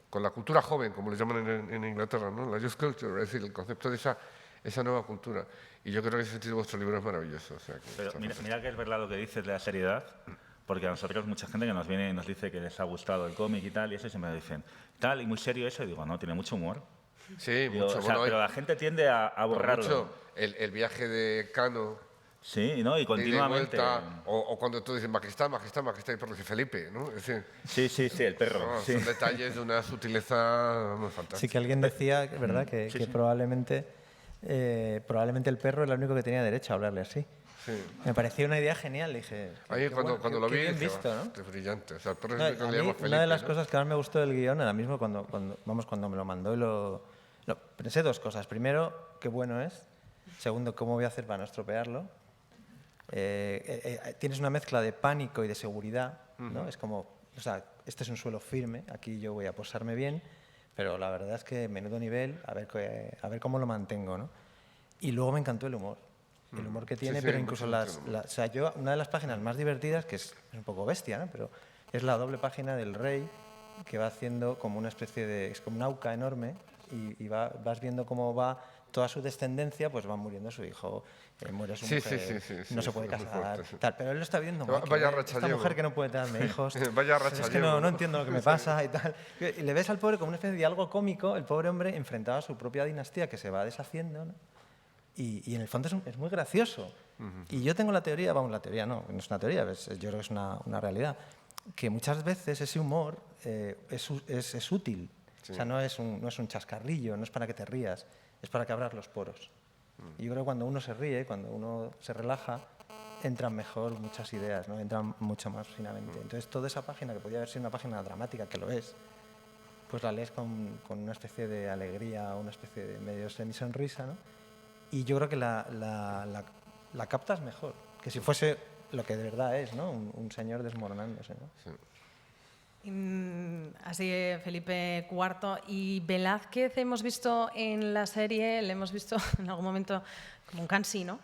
S3: con la cultura joven, como le llaman en Inglaterra, ¿no? La youth culture, es decir, el concepto de esa nueva cultura. Y yo creo que en ese sentido vuestro libro es maravilloso. O sea,
S4: pero mira que es verdad lo que dices de la seriedad, porque a nosotros mucha gente que nos viene y nos dice que les ha gustado el cómic y tal, y eso, y se me dicen, tal, y muy serio eso, y digo, no, tiene mucho humor.
S3: Sí,
S4: digo,
S3: mucho.
S4: O sea,
S3: bueno,
S4: pero la gente tiende a borrarlo.
S3: Mucho. El viaje de Cano.
S4: Sí, ¿no? Y continuamente.
S3: O cuando tú dices, majestad, majestad, majestad, y por decir Felipe, ¿no? Es decir,
S4: sí, el perro.
S3: no,
S4: sí.
S3: Son detalles de una sutileza muy fantástica.
S2: Sí, que alguien decía, ¿verdad?, que
S4: sí.
S2: probablemente el perro era el único que tenía derecho a hablarle así. Me pareció una idea genial, dije...
S3: Ahí
S2: qué
S3: cuando
S2: bueno,
S3: lo
S2: qué
S3: vi,
S2: bien
S3: dije,
S2: visto, ¿no?
S3: qué brillante. O sea, el perro
S2: No,
S3: es que
S2: a
S3: le
S2: mí,
S3: llama Felipe,
S2: una de las
S3: ¿no?
S2: cosas que más me gustó del guión, ahora mismo cuando me lo mandó y pensé dos cosas. Primero, qué bueno es. Segundo, cómo voy a hacer para no estropearlo. Tienes una mezcla de pánico y de seguridad, ¿no? Es como, o sea, este es un suelo firme, aquí yo voy a posarme bien, pero la verdad es que menudo nivel, a ver cómo lo mantengo, ¿no? Y luego me encantó el humor que tiene,
S3: sí,
S2: pero
S3: hay
S2: incluso
S3: mucho humor.
S2: o sea, una de las páginas más divertidas, que es un poco bestia, ¿no? Pero es la doble página del rey, que va haciendo como una especie de, es como una auca enorme, y vas viendo cómo va toda su descendencia, pues va muriendo su hijo, muere su
S3: Sí,
S2: mujer,
S3: sí,
S2: no se puede
S3: es muy
S2: casar,
S3: fuerte, sí.
S2: tal. Pero él lo está viendo,
S3: Vaya racha
S2: esta
S3: llevo.
S2: mujer que no puede darme hijos,
S3: Vaya
S2: pues es
S3: racha
S2: que
S3: llevo,
S2: no
S3: ¿no?
S2: entiendo lo que me pasa y tal. Y le ves al pobre como una especie de diálogo cómico, el pobre hombre enfrentado a su propia dinastía que se va deshaciendo, ¿no? Y en el fondo es muy gracioso. Y yo tengo la teoría, la teoría no es una teoría, yo creo que es una realidad, que muchas veces ese humor es útil. O sea, no es un chascarrillo, no es para que te rías, es para que abras los poros. Y yo creo que cuando uno se ríe, cuando uno se relaja, entran mejor muchas ideas, ¿no? Entran mucho más finamente. Entonces, toda esa página, que podría haber sido una página dramática, que lo es, pues la lees con una especie de alegría, una especie de medio semisonrisa, ¿no? Y yo creo que la captas mejor, que si fuese lo que de verdad es, ¿no? Un señor desmoronándose, ¿no?
S3: Sí.
S1: Así, Felipe IV. Y Velázquez hemos visto en la serie, le hemos visto en algún momento como un cansino.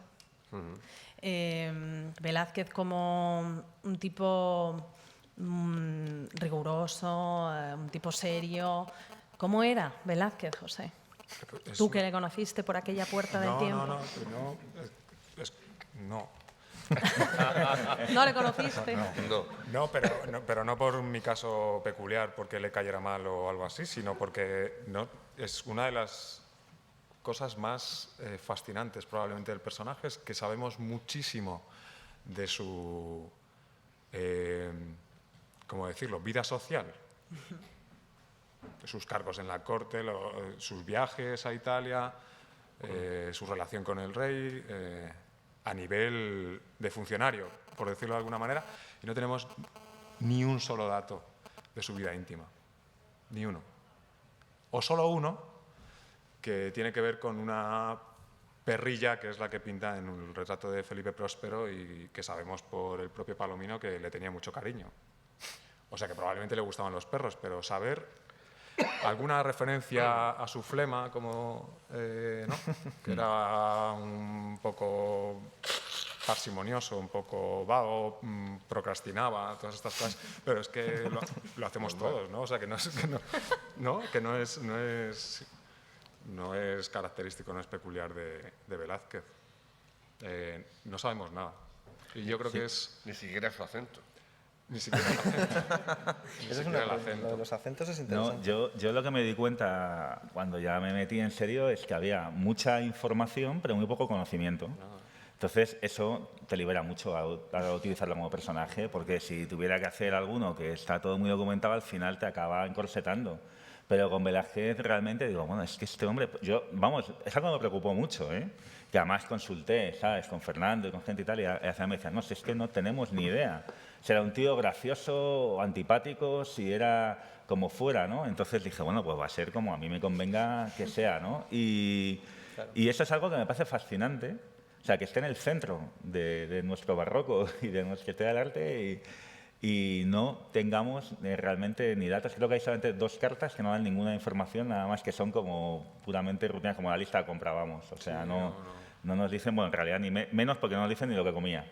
S1: Velázquez como un tipo riguroso, un tipo serio. ¿Cómo era Velázquez, José? Tú que le conociste por aquella puerta del tiempo.
S5: No.
S1: ¿No le conociste?
S3: No.
S5: Pero no por mi caso peculiar, porque le cayera mal o algo así, sino porque es una de las cosas más fascinantes probablemente del personaje, es que sabemos muchísimo de su, ¿cómo decirlo?, vida social. Sus cargos en la corte, sus viajes a Italia, su relación con el rey, a nivel de funcionario, por decirlo de alguna manera, y no tenemos ni un solo dato de su vida íntima, ni uno. O solo uno, que tiene que ver con una perrilla, que es la que pinta en el retrato de Felipe Próspero y que sabemos por el propio Palomino que le tenía mucho cariño. O sea que probablemente le gustaban los perros, pero saber alguna referencia a su flema, como, ¿no? Que era un poco parsimonioso, un poco vago, procrastinaba, todas estas cosas, pero es que lo hacemos todos, ¿no? O sea, que no es característico, no es peculiar de Velázquez. No sabemos nada. Y yo creo que es...
S3: Ni siquiera su acento.
S5: Ni siquiera el acento.
S2: Eso es una cosa, lo de los acentos es
S4: No,
S2: interesante.
S4: yo lo que me di cuenta cuando ya me metí en serio es que había mucha información, pero muy poco conocimiento. Entonces, eso te libera mucho a utilizarlo como personaje, porque si tuviera que hacer alguno que está todo muy documentado, al final te acaba encorsetando. Pero con Velázquez realmente digo, bueno, es que este hombre... es algo que me preocupó mucho, ¿eh? Que además consulté, ¿sabes?, con Fernando y con gente y tal, y al final me decían, no, si es que no tenemos ni idea. Si era un tío gracioso o antipático, si era como fuera, ¿no? Entonces dije, bueno, pues va a ser como a mí me convenga que sea, ¿no? Y eso es algo que me parece fascinante, o sea, que esté en el centro de nuestro barroco y de nuestra historia del arte y no tengamos realmente ni datos. Creo que hay solamente 2 cartas que no dan ninguna información, nada más que son como puramente rutinas, como la lista que comprábamos. O sea, no nos dicen, bueno, en realidad ni menos porque no nos dicen ni lo que comía.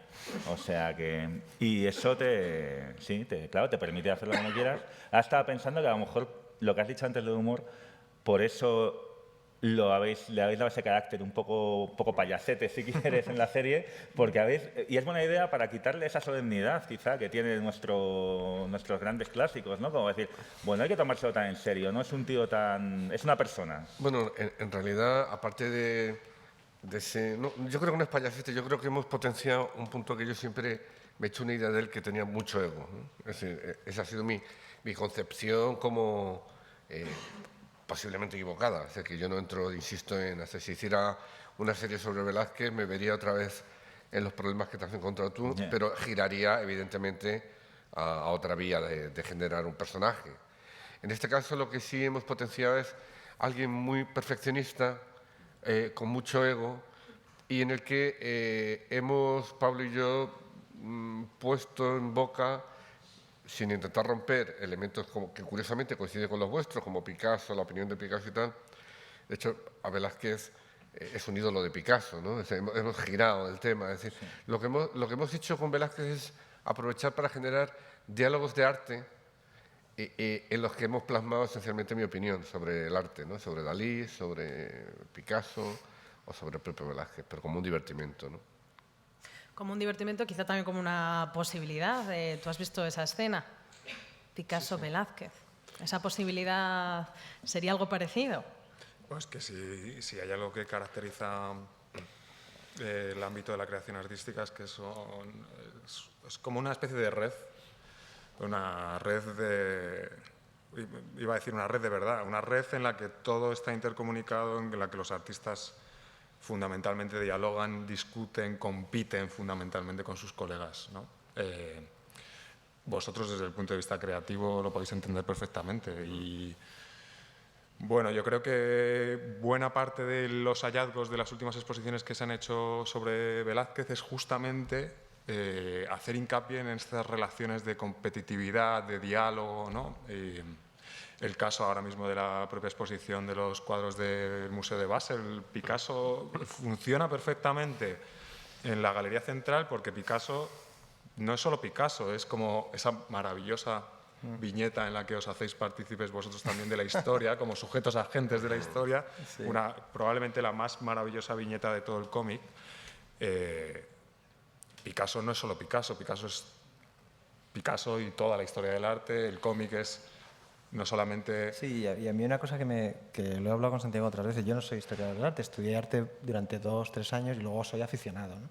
S4: O sea que... Y eso claro, te permite hacer lo que quieras. Ahora estaba pensando que a lo mejor lo que has dicho antes del humor, por eso le habéis dado ese carácter un poco payasete, si quieres, en la serie, porque y es buena idea para quitarle esa solemnidad, quizá, que tienen nuestros grandes clásicos, ¿no? Como decir, bueno, hay que tomárselo tan en serio, no es un tío tan... es una persona.
S3: Bueno, en realidad, aparte de ese... No, yo creo que no es payasete, yo creo que hemos potenciado un punto que yo siempre me he hecho una idea de él, que tenía mucho ego, ¿no? Es decir, esa ha sido mi concepción como... posiblemente equivocada, es decir, que yo no entro, insisto, en hacer, si hiciera una serie sobre Velázquez, me vería otra vez en los problemas que te has encontrado tú,
S4: Yeah.
S3: pero giraría evidentemente a otra vía de generar un personaje. En este caso lo que sí hemos potenciado es alguien muy perfeccionista, con mucho ego, y en el que hemos, Pablo y yo, puesto en boca, sin intentar romper, elementos como, que curiosamente coinciden con los vuestros, como Picasso, la opinión de Picasso y tal. De hecho, a Velázquez es un ídolo de Picasso, ¿no? Hemos girado el tema. Es decir, lo que hemos hecho con Velázquez es aprovechar para generar diálogos de arte en los que hemos plasmado esencialmente mi opinión sobre el arte, ¿no? Sobre Dalí, sobre Picasso o sobre el propio Velázquez, pero como un divertimento, ¿no?
S1: Como un divertimento, quizá también como una posibilidad. ¿Tú has visto esa escena? Picasso-Velázquez. ¿Esa posibilidad sería algo parecido?
S5: Pues que si hay algo que caracteriza el ámbito de la creación artística es que es como una especie de red, una red iba a decir una red de verdad, una red en la que todo está intercomunicado, en la que los artistas fundamentalmente dialogan, discuten, compiten fundamentalmente con sus colegas, ¿no? Vosotros desde el punto de vista creativo lo podéis entender perfectamente y bueno, yo creo que buena parte de los hallazgos de las últimas exposiciones que se han hecho sobre Velázquez es justamente hacer hincapié en estas relaciones de competitividad, de diálogo, ¿no? El caso ahora mismo de la propia exposición de los cuadros del Museo de Basel, Picasso funciona perfectamente en la Galería Central porque Picasso no es solo Picasso, es como esa maravillosa viñeta en la que os hacéis partícipes vosotros también de la historia, como sujetos agentes de la historia,
S2: Sí.
S5: Probablemente la más maravillosa viñeta de todo el cómic. Picasso no es solo Picasso, Picasso es Picasso y toda la historia del arte, el cómic es no solamente...
S2: Sí, y a mí una cosa que lo he hablado con Santiago otras veces, yo no soy historiador del arte, estudié arte durante 2-3 años y luego soy aficionado, ¿no?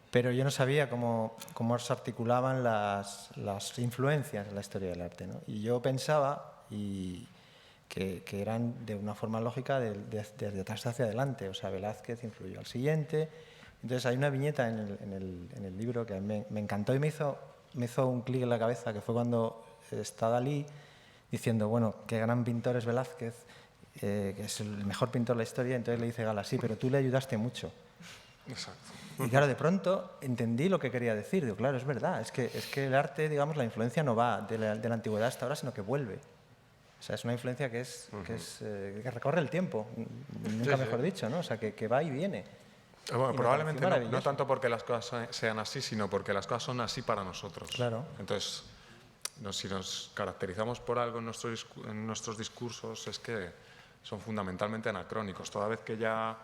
S2: Pero yo no sabía cómo se articulaban las influencias en la historia del arte, ¿no? Y yo pensaba que eran de una forma lógica desde atrás hacia adelante. O sea, Velázquez influyó al siguiente. Entonces hay una viñeta en el libro que me encantó y me hizo un clic en la cabeza, que fue cuando está Dalí diciendo, bueno, qué gran pintor es Velázquez, que es el mejor pintor de la historia. Entonces le dice Gala, sí, pero tú le ayudaste mucho.
S5: Exacto.
S2: Y claro, de pronto entendí lo que quería decir. Digo, claro, es verdad, es que el arte, digamos, la influencia no va de la antigüedad hasta ahora, sino que vuelve. O sea, es una influencia que recorre el tiempo, nunca mejor dicho, ¿no? O sea, que va y viene.
S5: Bueno,
S2: Y
S5: probablemente
S2: me pareció
S5: no tanto porque las cosas sean así, sino porque las cosas son así para nosotros.
S2: Claro.
S5: Entonces, si nos caracterizamos por algo en nuestros discursos es que son fundamentalmente anacrónicos. Toda vez que ya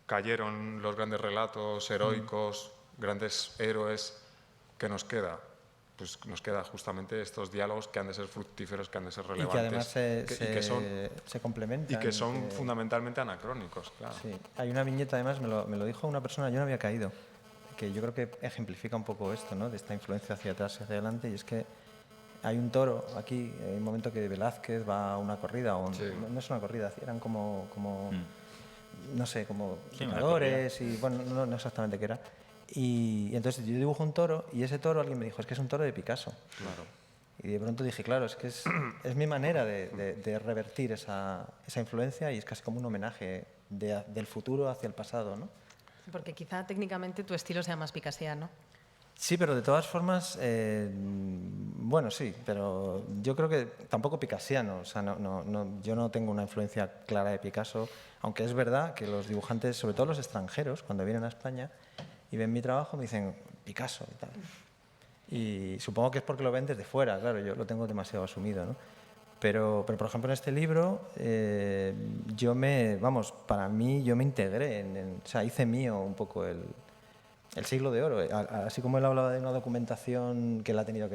S5: cayeron los grandes relatos heroicos, grandes héroes, ¿qué nos queda? Pues nos queda justamente estos diálogos que han de ser fructíferos, que han de ser relevantes.
S2: Y que además se complementan.
S5: Y que son fundamentalmente anacrónicos, claro.
S2: Sí. Hay una viñeta, además, me lo dijo una persona, yo no había caído, que yo creo que ejemplifica un poco esto, ¿no? De esta influencia hacia atrás y hacia adelante, y es que hay un toro aquí, hay un momento que Velázquez va a una corrida, no es una corrida, eran como no sé, como picadores y bueno, no exactamente qué era. Y entonces yo dibujo un toro y ese toro alguien me dijo, es que es un toro de Picasso.
S5: Claro.
S2: Y de pronto dije, claro, es que es mi manera de revertir esa influencia y es casi como un homenaje del futuro hacia el pasado, ¿no?
S1: Porque quizá técnicamente tu estilo sea más picasiano.
S2: Sí, pero de todas formas, bueno, sí, pero yo creo que tampoco picasiano. O sea, yo no tengo una influencia clara de Picasso, aunque es verdad que los dibujantes, sobre todo los extranjeros, cuando vienen a España y ven mi trabajo, me dicen Picasso y tal. Y supongo que es porque lo ven desde fuera, claro, yo lo tengo demasiado asumido, ¿no? Pero por ejemplo, en este libro, para mí, yo me integré, o sea, hice mío un poco el siglo de oro. Así como él hablaba de una documentación que él ha tenido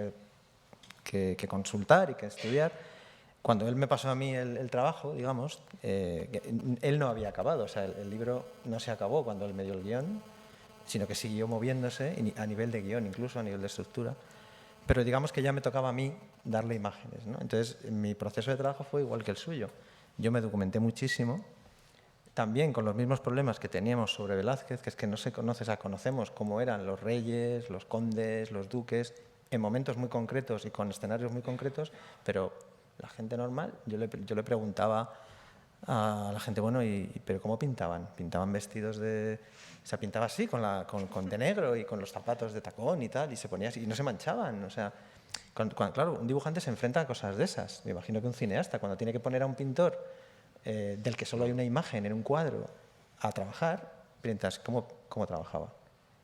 S2: que consultar y que estudiar, cuando él me pasó a mí el trabajo, digamos, él no había acabado. O sea, el libro no se acabó cuando él me dio el guión, sino que siguió moviéndose a nivel de guión, incluso a nivel de estructura. Pero digamos que ya me tocaba a mí darle imágenes, ¿no? Entonces, mi proceso de trabajo fue igual que el suyo. Yo me documenté muchísimo también con los mismos problemas que teníamos sobre Velázquez, que es que no se conoce, o sea, conocemos cómo eran los reyes, los condes, los duques, en momentos muy concretos y con escenarios muy concretos, pero la gente normal, yo le preguntaba a la gente, bueno, ¿pero cómo pintaban? ¿Pintaban vestidos de...? O sea, pintaba así, con de negro y con los zapatos de tacón y tal, y se ponía así, y no se manchaban, o sea... claro, un dibujante se enfrenta a cosas de esas. Me imagino que un cineasta, cuando tiene que poner a un pintor del que solo hay una imagen en un cuadro a trabajar, piensas, ¿cómo trabajaba?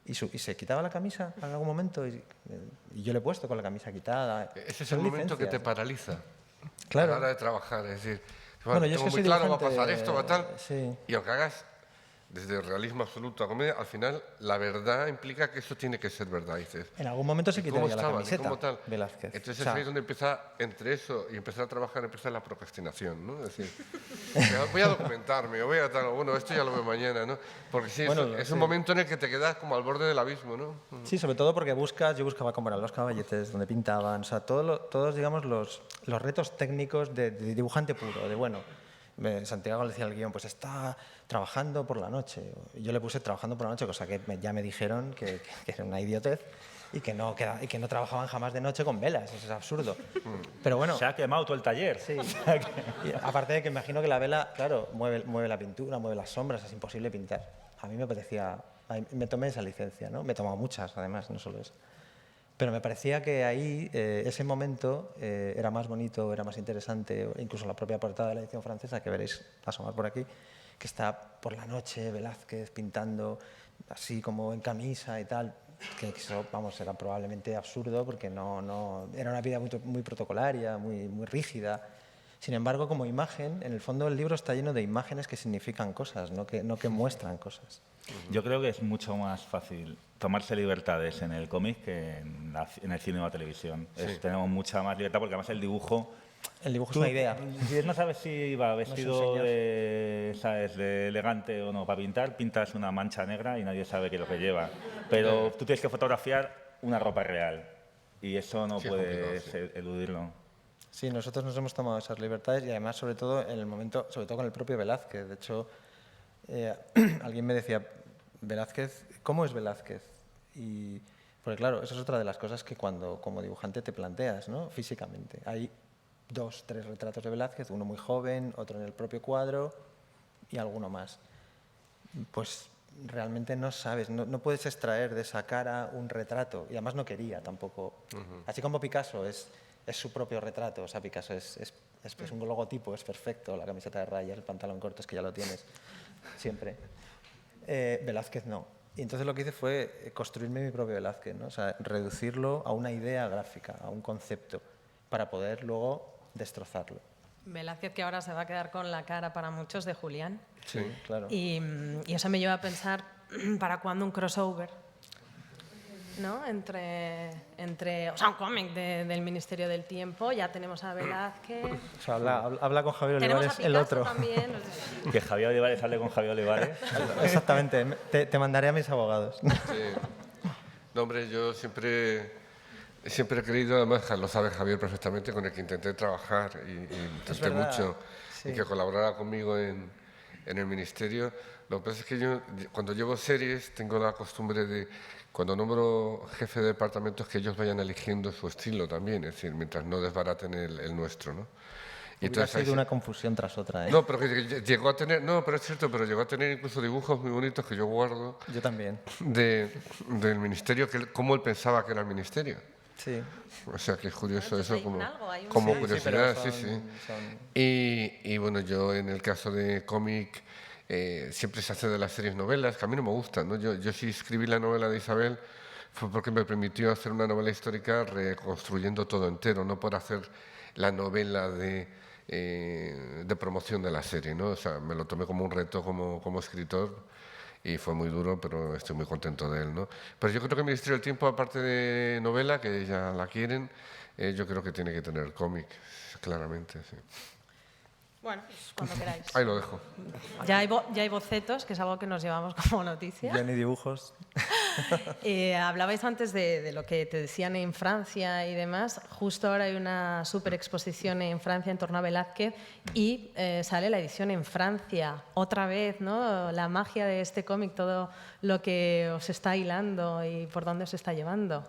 S2: Y se quitaba la camisa en algún momento, y yo le he puesto con la camisa quitada.
S3: Ese es
S2: Son
S3: el momento que te
S2: licencias.
S3: paraliza
S2: Claro.
S3: a la hora de trabajar. Es decir,
S2: Bueno, yo es
S3: tengo
S2: que
S3: muy
S2: soy
S3: claro, va a
S2: dibujante,
S3: pasar esto, va tal.
S2: sí.
S3: Y aunque hagas desde el realismo absoluto a comedia, al final la verdad implica que eso tiene que ser verdad. Dices,
S2: En algún momento se
S3: ¿y cómo
S2: quitaría la
S3: estaban? ¿Y
S2: camiseta,
S3: cómo tal?
S2: Velázquez.
S3: Entonces
S2: O sea,
S3: ahí es donde empieza, entre eso y empezar a trabajar, empieza la procrastinación, ¿no? Es decir, voy a documentarme, o voy a tal, o bueno, esto ya lo veo mañana, ¿no? Porque sí,
S2: Bueno,
S3: es
S2: sí.
S3: un momento en el que te quedas como al borde del abismo, ¿no?
S2: Sí, sobre todo porque yo buscaba cómo eran los caballetes, donde pintaban, o sea, todos digamos, los retos técnicos de dibujante puro, de bueno, Santiago le decía al guión, pues está trabajando por la noche. Y yo le puse trabajando por la noche, cosa que ya me dijeron que era una idiotez y que no trabajaban jamás de noche con velas, eso es absurdo. Pero bueno,
S4: Se ha quemado todo el taller.
S2: sí. Y aparte de que imagino que la vela, claro, mueve la pintura, mueve las sombras, es imposible pintar. A mí me parecía, me tomé esa licencia, ¿no? Me he tomado muchas, además, no solo eso. Pero me parecía que ahí, ese momento, era más bonito, era más interesante, incluso la propia portada de la edición francesa, que veréis asomar por aquí, que está por la noche Velázquez pintando así como en camisa y tal, que eso, vamos, era probablemente absurdo porque era una vida muy protocolaria, muy rígida. Sin embargo, como imagen, en el fondo el libro está lleno de imágenes que significan cosas, no que muestran cosas.
S4: Yo creo que es mucho más fácil tomarse libertades en el cómic que en el cine o la televisión. Tenemos mucha más libertad porque además el dibujo...
S2: El dibujo es una idea.
S4: Si no sabes si va vestido
S2: señor.
S4: de elegante o no para pintar, pintas una mancha negra y nadie sabe qué es lo que lleva. Pero tú tienes que fotografiar una ropa real y eso no
S3: Sí, es
S4: puedes
S3: complicado,
S4: eludirlo.
S2: Sí, nosotros nos hemos tomado esas libertades y además, sobre todo en el momento, sobre todo con el propio Velázquez. De hecho, alguien me decía, Velázquez, ¿cómo es Velázquez? Y, porque claro, eso es otra de las cosas que cuando como dibujante te planteas, ¿no? Físicamente. Hay 2, 3 retratos de Velázquez, uno muy joven, otro en el propio cuadro y alguno más. Pues realmente no sabes, no puedes extraer de esa cara un retrato y además no quería tampoco. Así como Picasso es su propio retrato, o sea, Picasso es un logotipo, es perfecto, la camiseta de rayas, el pantalón corto, es que ya lo tienes siempre. Velázquez no. Y entonces lo que hice fue construirme mi propio Velázquez, ¿no? O sea, reducirlo a una idea gráfica, a un concepto, para poder luego destrozarlo.
S1: Velázquez, que ahora se va a quedar con la cara para muchos de Julián.
S2: Sí, claro.
S1: Y eso me lleva a pensar, ¿para cuándo un crossover? ¿No? Entre o sea, un cómic del Ministerio del Tiempo, ya tenemos a Velázquez.
S2: O sea, habla con Javier
S1: Tenemos
S2: Olivares,
S1: a
S2: el
S1: Picasso
S2: otro.
S1: también.
S4: Que Javier Olivares hable con Javier Olivares.
S2: Exactamente, te mandaré a mis abogados.
S3: Sí. No, hombre, yo siempre he creído, además lo sabe Javier perfectamente, con el que intenté trabajar y intenté
S2: verdad,
S3: mucho
S2: sí.
S3: y que colaborara conmigo en el ministerio. Lo que pasa es que yo, cuando llevo series, tengo la costumbre de, cuando nombro jefe de departamentos, que ellos vayan eligiendo su estilo también, es decir, mientras no desbaraten el nuestro, ¿no? Y
S2: Hubiera
S3: entonces,
S2: sido una confusión tras otra, ¿eh?
S3: no, pero que llegó a tener, no, pero es cierto, pero llegó a tener incluso dibujos muy bonitos que yo guardo
S2: Yo también.
S3: del ministerio, cómo él pensaba que era el ministerio.
S2: Sí.
S3: O sea, que es curioso
S1: Entonces
S3: eso
S1: hay
S3: como,
S1: algo, hay un-
S3: como
S1: Sí,
S3: curiosidad,
S2: pero
S3: sí,
S2: son-
S3: sí. Y bueno, yo en el caso de cómic siempre se hace de las series novelas, que a mí no me gustan, ¿no? Yo sí escribí la novela de Isabel fue porque me permitió hacer una novela histórica reconstruyendo todo entero, no por hacer la novela de promoción de la serie, ¿no? O sea, me lo tomé como un reto como escritor y fue muy duro, pero estoy muy contento de él, ¿no? Pero yo creo que el Ministerio del Tiempo, aparte de novela, que ya la quieren, yo creo que tiene que tener cómic, claramente, sí.
S1: Bueno, pues cuando queráis.
S3: Ahí lo dejo.
S1: Ya hay bocetos, que es algo que nos llevamos como noticia.
S2: Ya ni dibujos.
S1: Hablabais antes de lo que te decían en Francia y demás. Justo ahora hay una super exposición en Francia en torno a Velázquez y sale la edición en Francia. Otra vez, ¿no? La magia de este cómic, todo lo que os está hilando y por dónde os está llevando.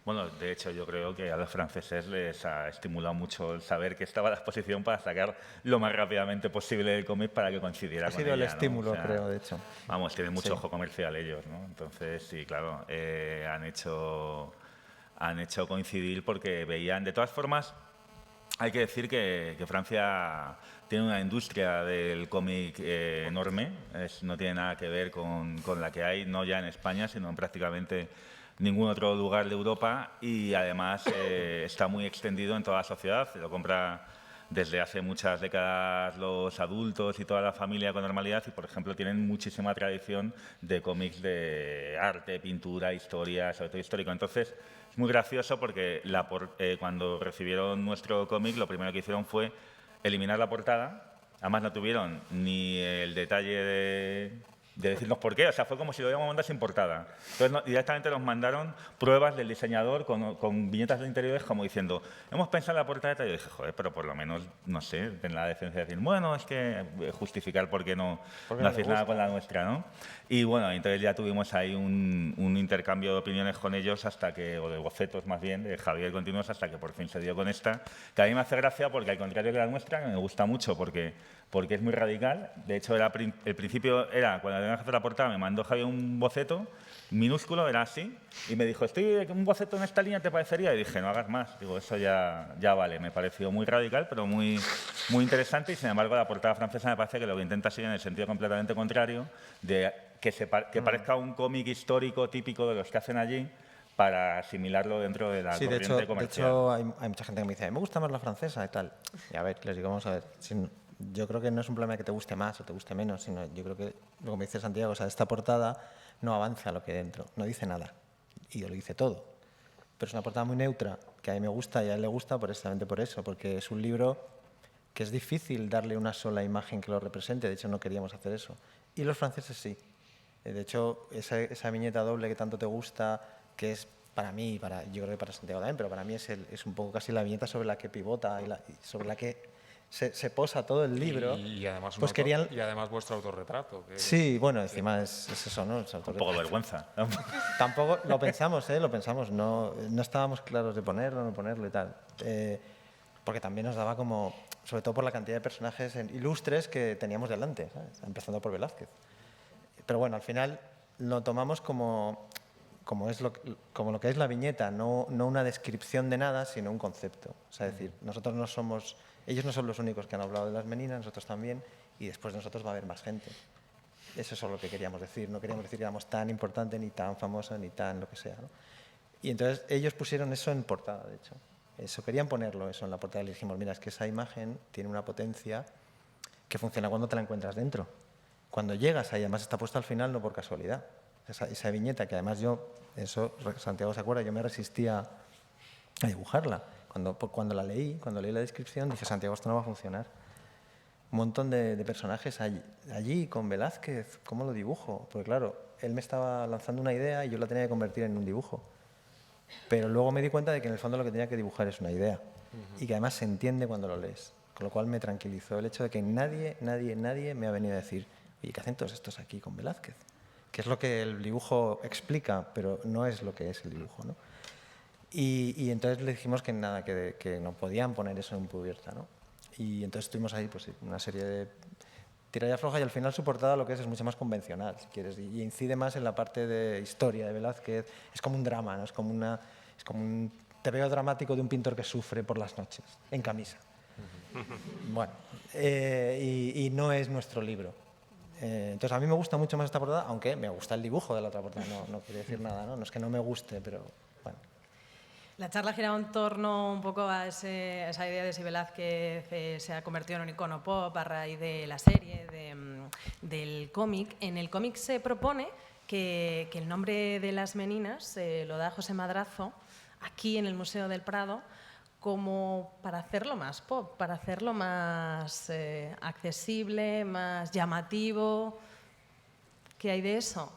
S4: Bueno, de hecho, yo creo que a los franceses les ha estimulado mucho el saber que estaba la exposición para sacar lo más rápidamente posible del cómic para que coincidiera con ella.
S2: Ha sido el
S4: ¿no?
S2: estímulo,
S4: O sea,
S2: creo, de hecho.
S4: Vamos, tienen mucho
S2: Sí.
S4: ojo comercial ellos, ¿no? Entonces, sí, claro, han hecho coincidir porque veían. De todas formas, hay que decir que Francia tiene una industria del cómic enorme. No tiene nada que ver con la que hay, no ya en España, sino en prácticamente ningún otro lugar de Europa, y además está muy extendido en toda la sociedad. Lo compra desde hace muchas décadas los adultos y toda la familia con normalidad, y por ejemplo tienen muchísima tradición de cómics de arte, pintura, historia, sobre todo histórico. Entonces es muy gracioso porque cuando recibieron nuestro cómic lo primero que hicieron fue eliminar la portada. Además no tuvieron ni el detalle de decirnos por qué, o sea, fue como si lo íbamos a mandar sin portada. Entonces, directamente nos mandaron pruebas del diseñador con viñetas de interiores como diciendo, hemos pensado en la portada, y yo dije, joder, pero por lo menos, no sé, ten la decencia de decir, bueno, es que justificar por qué no hacéis nada con la nuestra, ¿no? Y bueno, entonces ya tuvimos ahí un intercambio de opiniones con ellos o de bocetos más bien, de Javier Continuos, hasta que por fin se dio con esta, que a mí me hace gracia porque al contrario que la nuestra, que me gusta mucho porque es muy radical. De hecho, el principio era, cuando teníamos que hacer la portada, me mandó Javier un boceto minúsculo, era así, y me dijo, un boceto en esta línea te parecería, y dije, no hagas más. Digo, eso ya vale. Me pareció muy radical, pero muy, muy interesante, y sin embargo la portada francesa me parece que lo que intenta seguir en el sentido completamente contrario, de que parezca un cómic histórico típico de los que hacen allí, para asimilarlo dentro de la corriente comercial.
S2: De hecho hay mucha gente que me dice, me gusta más la francesa y tal. Y a ver, les digo, vamos a ver, yo creo que no es un problema de que te guste más o te guste menos, sino yo creo que, lo que me dice Santiago, o sea, esta portada no avanza lo que hay dentro, no dice nada, y lo dice todo. Pero es una portada muy neutra, que a mí me gusta y a él le gusta precisamente por eso, porque es un libro que es difícil darle una sola imagen que lo represente, de hecho no queríamos hacer eso. Y los franceses sí. De hecho, esa viñeta doble que tanto te gusta, que es para mí, yo creo que para Santiago también, pero para mí es un poco casi la viñeta sobre la que pivota y sobre la que se posa todo el libro.
S5: Y además,
S2: pues
S5: y además vuestro autorretrato.
S2: Sí, bueno, encima es eso, ¿no?
S4: Un poco de vergüenza.
S2: Tampoco lo pensamos, lo pensamos. No estábamos claros de ponerlo, no ponerlo y tal. Porque también nos daba como, sobre todo por la cantidad de personajes ilustres que teníamos delante, ¿sabes? Empezando por Velázquez. Pero bueno, al final lo tomamos como lo que es la viñeta, no una descripción de nada, sino un concepto. O sea, es decir, ellos no son los únicos que han hablado de las meninas, nosotros también, y después de nosotros va a haber más gente. Eso es lo que queríamos decir. No queríamos decir que éramos tan importantes, ni tan famosos, ni tan lo que sea, ¿no? Y entonces ellos pusieron eso en portada, de hecho. Querían ponerlo eso en la portada. Le dijimos, mira, es que esa imagen tiene una potencia que funciona cuando te la encuentras dentro. Cuando llegas ahí, además está puesta al final, no por casualidad. Esa viñeta, que además Santiago se acuerda, yo me resistía a dibujarla. Cuando leí la descripción, dije, Santiago, esto no va a funcionar. Un montón de personajes allí con Velázquez, ¿cómo lo dibujo? Porque claro, él me estaba lanzando una idea y yo la tenía que convertir en un dibujo. Pero luego me di cuenta de que en el fondo lo que tenía que dibujar es una idea. Y que además se entiende cuando lo lees. Con lo cual me tranquilizó el hecho de que nadie me ha venido a decir, oye, ¿qué hacen todos estos aquí con Velázquez? Que es lo que el dibujo explica, pero no es lo que es el dibujo, ¿no? Y entonces le dijimos que nada, que no podían poner eso en cubierta, ¿no? Y entonces tuvimos ahí pues, una serie de tira y afloja, y al final su portada lo que es mucho más convencional, si quieres, y incide más en la parte de historia de Velázquez. Es como un drama, ¿no? Es como un tebeo dramático de un pintor que sufre por las noches, en camisa. Bueno, y no es nuestro libro. Entonces a mí me gusta mucho más esta portada, aunque me gusta el dibujo de la otra portada, no quiere decir nada, ¿no? No es que no me guste, pero bueno.
S1: La charla giraba en torno un poco a esa idea de si Velázquez se ha convertido en un icono pop a raíz de la serie, del cómic. En el cómic se propone que el nombre de las meninas lo da José Madrazo aquí en el Museo del Prado, como para hacerlo más pop, para hacerlo más accesible, más llamativo. ¿Qué hay de eso?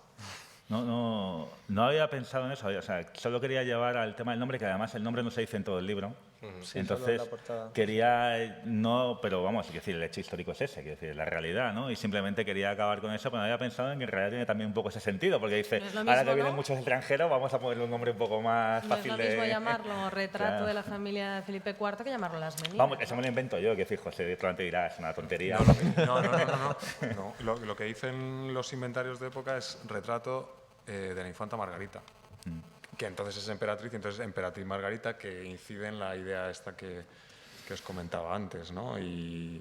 S4: No había pensado en eso, o sea, solo quería llevar al tema del nombre, que además el nombre no se dice en todo el libro.
S2: Sí,
S4: Entonces,
S2: solo en la portada.
S4: quería, no, pero vamos, quiero decir, el hecho histórico es ese, quiero decir, la realidad, ¿no? Y simplemente quería acabar con eso, pero no había pensado en que en realidad tiene también un poco ese sentido, porque dice,
S1: No es lo
S4: ahora
S1: mismo,
S4: que vienen
S1: ¿no?
S4: muchos extranjeros, vamos a ponerle un nombre un poco más
S1: No es
S4: fácil
S1: lo
S4: de...
S1: mismo llamarlo retrato
S4: Claro.
S1: de la familia de Felipe IV que llamarlo Las Meninas.
S4: Vamos, eso me lo invento yo, que fijo, se probablemente dirá, es una tontería.
S5: No. Lo que dicen los inventarios de época es retrato de la infanta Margarita, que entonces es emperatriz, y entonces emperatriz Margarita, que incide en la idea esta que os comentaba antes, ¿no? Y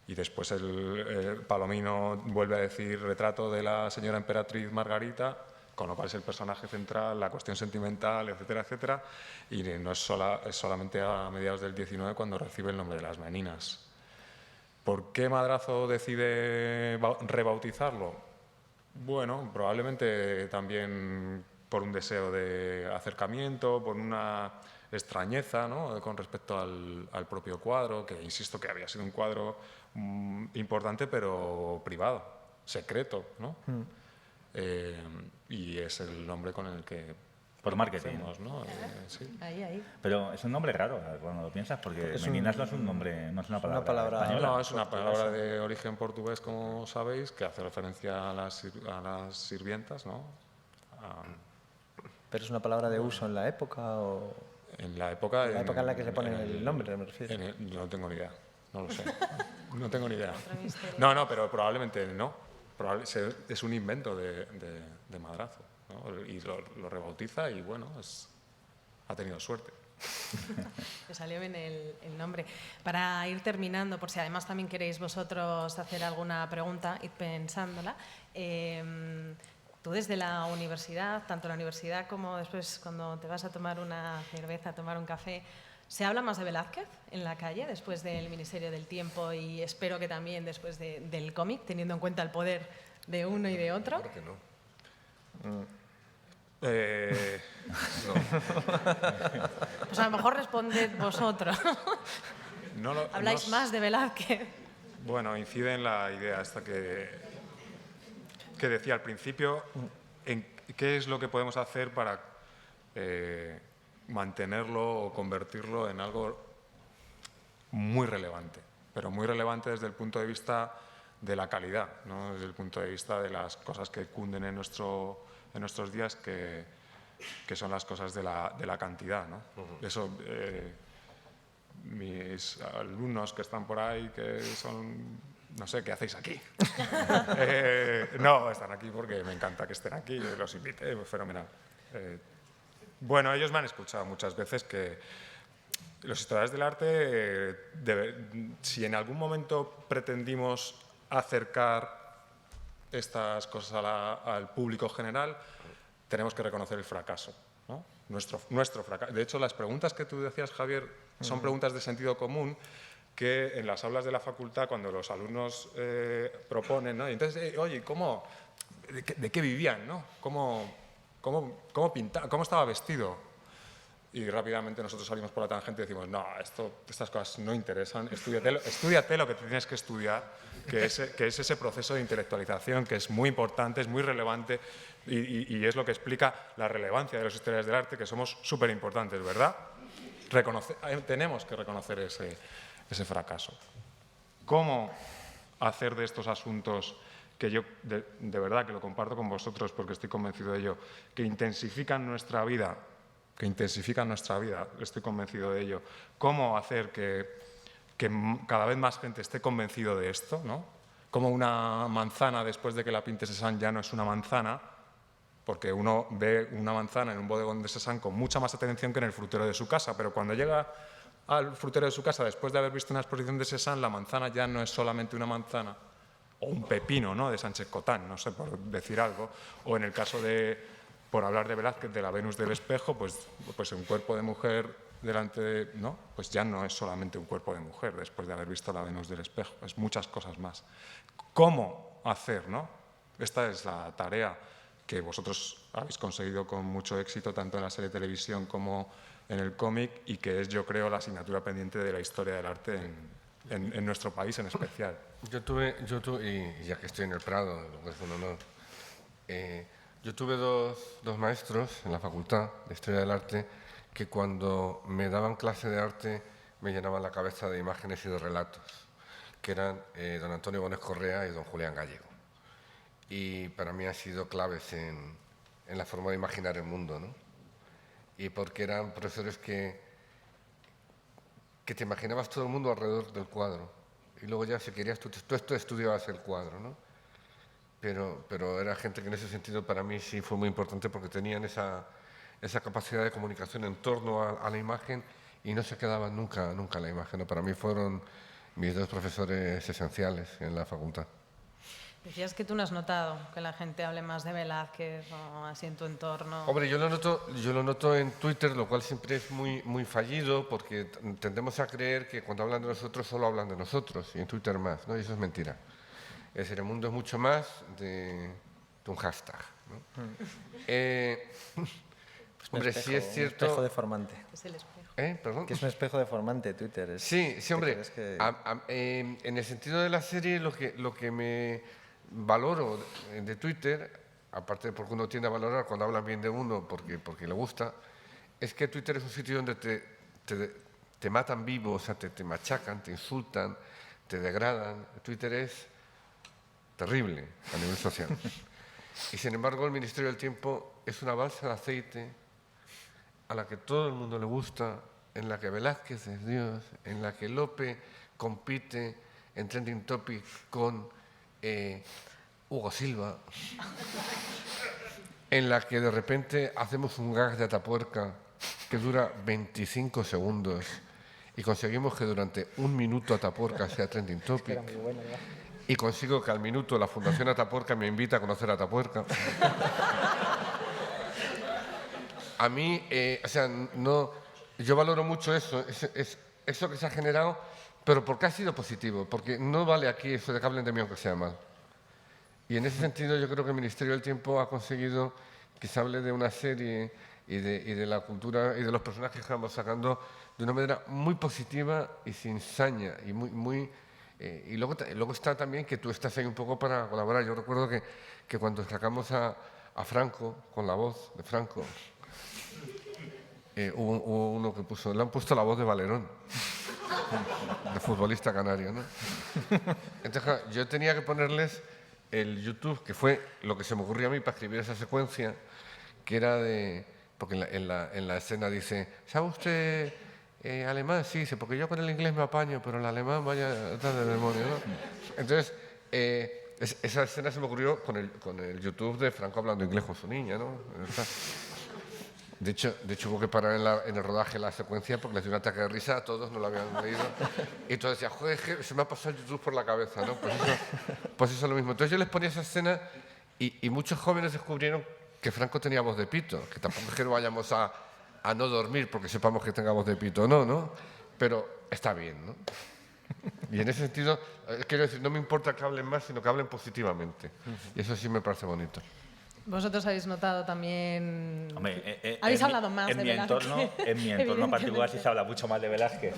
S5: después el Palomino vuelve a decir retrato de la señora emperatriz Margarita, con lo cual es el personaje central, la cuestión sentimental, etcétera, etcétera, y no es solamente a mediados del 19 cuando recibe el nombre de Las Meninas. ¿Por qué Madrazo decide rebautizarlo? Bueno, probablemente también por un deseo de acercamiento, por una extrañeza, ¿no?, con respecto al propio cuadro, que insisto que había sido un cuadro importante pero privado, secreto, ¿no? Y es el nombre con el que
S4: Por marketing.
S5: hacemos, ¿no? Sí.
S1: Ahí.
S4: Pero es un nombre raro cuando lo piensas, porque Meninas no es un nombre, no es una palabra, española.
S5: No, es una palabra de origen portugués, como sabéis, que hace referencia a las sirvientas, ¿no?
S2: ¿Pero es una palabra de uso en la época o...?
S5: En la época
S2: en la que se pone el nombre, me refiero.
S5: Yo no tengo ni idea, no lo sé. No tengo ni idea.
S1: Otro misterio.
S5: No, pero probablemente no. Es un invento de Madrazo, ¿no? Y lo rebautiza y, bueno, ha tenido suerte.
S1: Te salió bien el nombre. Para ir terminando, por si además también queréis vosotros hacer alguna pregunta, id pensándola. Tú desde la universidad, tanto la universidad como después cuando te vas a tomar una cerveza, a tomar un café, ¿se habla más de Velázquez en la calle después del Ministerio del Tiempo y espero que también después del cómic, teniendo en cuenta el poder de uno y de otro?
S3: Claro que no.
S1: Pues a lo mejor responded vosotros. ¿Habláis más de Velázquez?
S5: Bueno, incide en la idea esta que decía al principio, en qué es lo que podemos hacer para mantenerlo o convertirlo en algo muy relevante, pero muy relevante desde el punto de vista de la calidad, ¿no? Desde el punto de vista de las cosas que cunden en nuestros días, que son las cosas de la cantidad, ¿no? Eso, mis alumnos que están por ahí, que son... No sé, ¿qué hacéis aquí? No, están aquí porque me encanta que estén aquí, los invité, fenomenal. Bueno, ellos me han escuchado muchas veces que los historiadores del arte, si en algún momento pretendimos acercar estas cosas al público general, tenemos que reconocer el fracaso, ¿no? Nuestro fracaso. De hecho, las preguntas que tú decías, Javier, son preguntas de sentido común que en las aulas de la facultad, cuando los alumnos proponen, ¿no? Y entonces, oye, ¿de qué vivían, ¿no? ¿Cómo pintaba, cómo estaba vestido? Y rápidamente nosotros salimos por la tangente y decimos, no, estas cosas no interesan, estúdiate lo que tienes que estudiar, que es ese proceso de intelectualización que es muy importante, es muy relevante y es lo que explica la relevancia de los historiadores del arte, que somos súper importantes, ¿verdad? Tenemos que reconocer ese fracaso. ¿Cómo hacer de estos asuntos, que yo de verdad que lo comparto con vosotros porque estoy convencido de ello, que intensifican nuestra vida, estoy convencido de ello, cómo hacer que cada vez más gente esté convencido de esto, ¿no? Como una manzana, después de que la pinte Cézanne, ya no es una manzana, porque uno ve una manzana en un bodegón de Cézanne con mucha más atención que en el frutero de su casa, pero cuando llega al frutero de su casa, después de haber visto una exposición de Cézanne, la manzana ya no es solamente una manzana, o un pepino, ¿no?, de Sánchez-Cotán, no sé, por decir algo, o en el caso por hablar de Velázquez, de la Venus del espejo, pues un cuerpo de mujer delante de... ¿no? Pues ya no es solamente un cuerpo de mujer después de haber visto la Venus del espejo, es muchas cosas más. ¿Cómo hacer, no? Esta es la tarea que vosotros habéis conseguido con mucho éxito, tanto en la serie de televisión como en el cómic, y que es, yo creo, la asignatura pendiente de la historia del arte en nuestro país en especial.
S3: Yo tuve, y ya que estoy en el Prado, es un honor, Yo tuve dos maestros en la Facultad de Historia del Arte que cuando me daban clase de arte me llenaban la cabeza de imágenes y de relatos, que eran don Antonio Bonet Correa y don Julián Gallego. Y para mí han sido claves en la forma de imaginar el mundo, ¿no? Y porque eran profesores que te imaginabas todo el mundo alrededor del cuadro. Y luego ya si querías, tú estudiabas el cuadro, ¿no? Pero era gente que en ese sentido para mí sí fue muy importante porque tenían esa capacidad de comunicación en torno a la imagen y no se quedaban nunca en la imagen, ¿no? Para mí fueron mis dos profesores esenciales en la facultad.
S1: Decías que tú no has notado que la gente hable más de Velázquez o así en tu entorno.
S3: Hombre, yo lo noto en Twitter, lo cual siempre es muy fallido porque tendemos a creer que cuando hablan de nosotros solo hablan de nosotros y en Twitter más, ¿no? Y eso es mentira. Es decir, el mundo es mucho más de un hashtag, ¿no? Hombre,
S2: espejo,
S3: sí es cierto...
S2: Un espejo deformante.
S1: Es el espejo.
S3: ¿Perdón?
S2: Que es un espejo deformante Twitter.
S3: Sí, hombre.
S2: Que...
S3: En el sentido de la serie, lo que me valoro de Twitter, aparte de porque uno tiende a valorar cuando hablan bien de uno porque le gusta, es que Twitter es un sitio donde te matan vivo, o sea, te machacan, te insultan, te degradan. Twitter es terrible a nivel social. Y sin embargo, el Ministerio del Tiempo es una balsa de aceite a la que todo el mundo le gusta, en la que Velázquez es Dios, en la que Lope compite en Trending Topic con Hugo Silva, en la que de repente hacemos un gag de Atapuerca que dura 25 segundos y conseguimos que durante un minuto Atapuerca sea Trending Topic. Y consigo que al minuto la Fundación Atapuerca me invita a conocer a Atapuerca. A mí, o sea, no, yo valoro mucho eso, eso que se ha generado, pero porque ha sido positivo, porque no vale aquí eso de que hablen de mí aunque sea mal. Y en ese sentido yo creo que el Ministerio del Tiempo ha conseguido que se hable de una serie y de la cultura y de los personajes que vamos sacando de una manera muy positiva y sin saña y y luego está también que tú estás ahí un poco para colaborar. Yo recuerdo que cuando sacamos a Franco, con la voz de Franco, hubo uno que le han puesto la voz de Valerón, de futbolista canario, ¿no? Entonces yo tenía que ponerles el YouTube, que fue lo que se me ocurrió a mí para escribir esa secuencia, que era de... Porque en la escena dice, ¿sabe usted alemán? Sí, dice, porque yo con el inglés me apaño, pero el alemán vaya atrás del demonio, ¿no? Entonces, esa escena se me ocurrió con el YouTube de Franco hablando inglés con su niña, ¿no? De hecho hubo que parar en el rodaje la secuencia porque les dio un ataque de risa, a todos no lo habían leído. Y todos decían, joder, se me ha pasado el YouTube por la cabeza, ¿no? Pues eso es lo mismo. Entonces yo les ponía esa escena y muchos jóvenes descubrieron que Franco tenía voz de pito, que tampoco es que no vayamos a no dormir porque sepamos que tenga voz de pito, no, pero está bien, ¿no? Y en ese sentido, quiero decir, no me importa que hablen más, sino que hablen positivamente. Y eso sí me parece bonito.
S1: Vosotros habéis notado también...
S4: Hombre,
S1: habéis hablado más de Velázquez.
S4: En mi entorno particular sí se habla mucho más de Velázquez,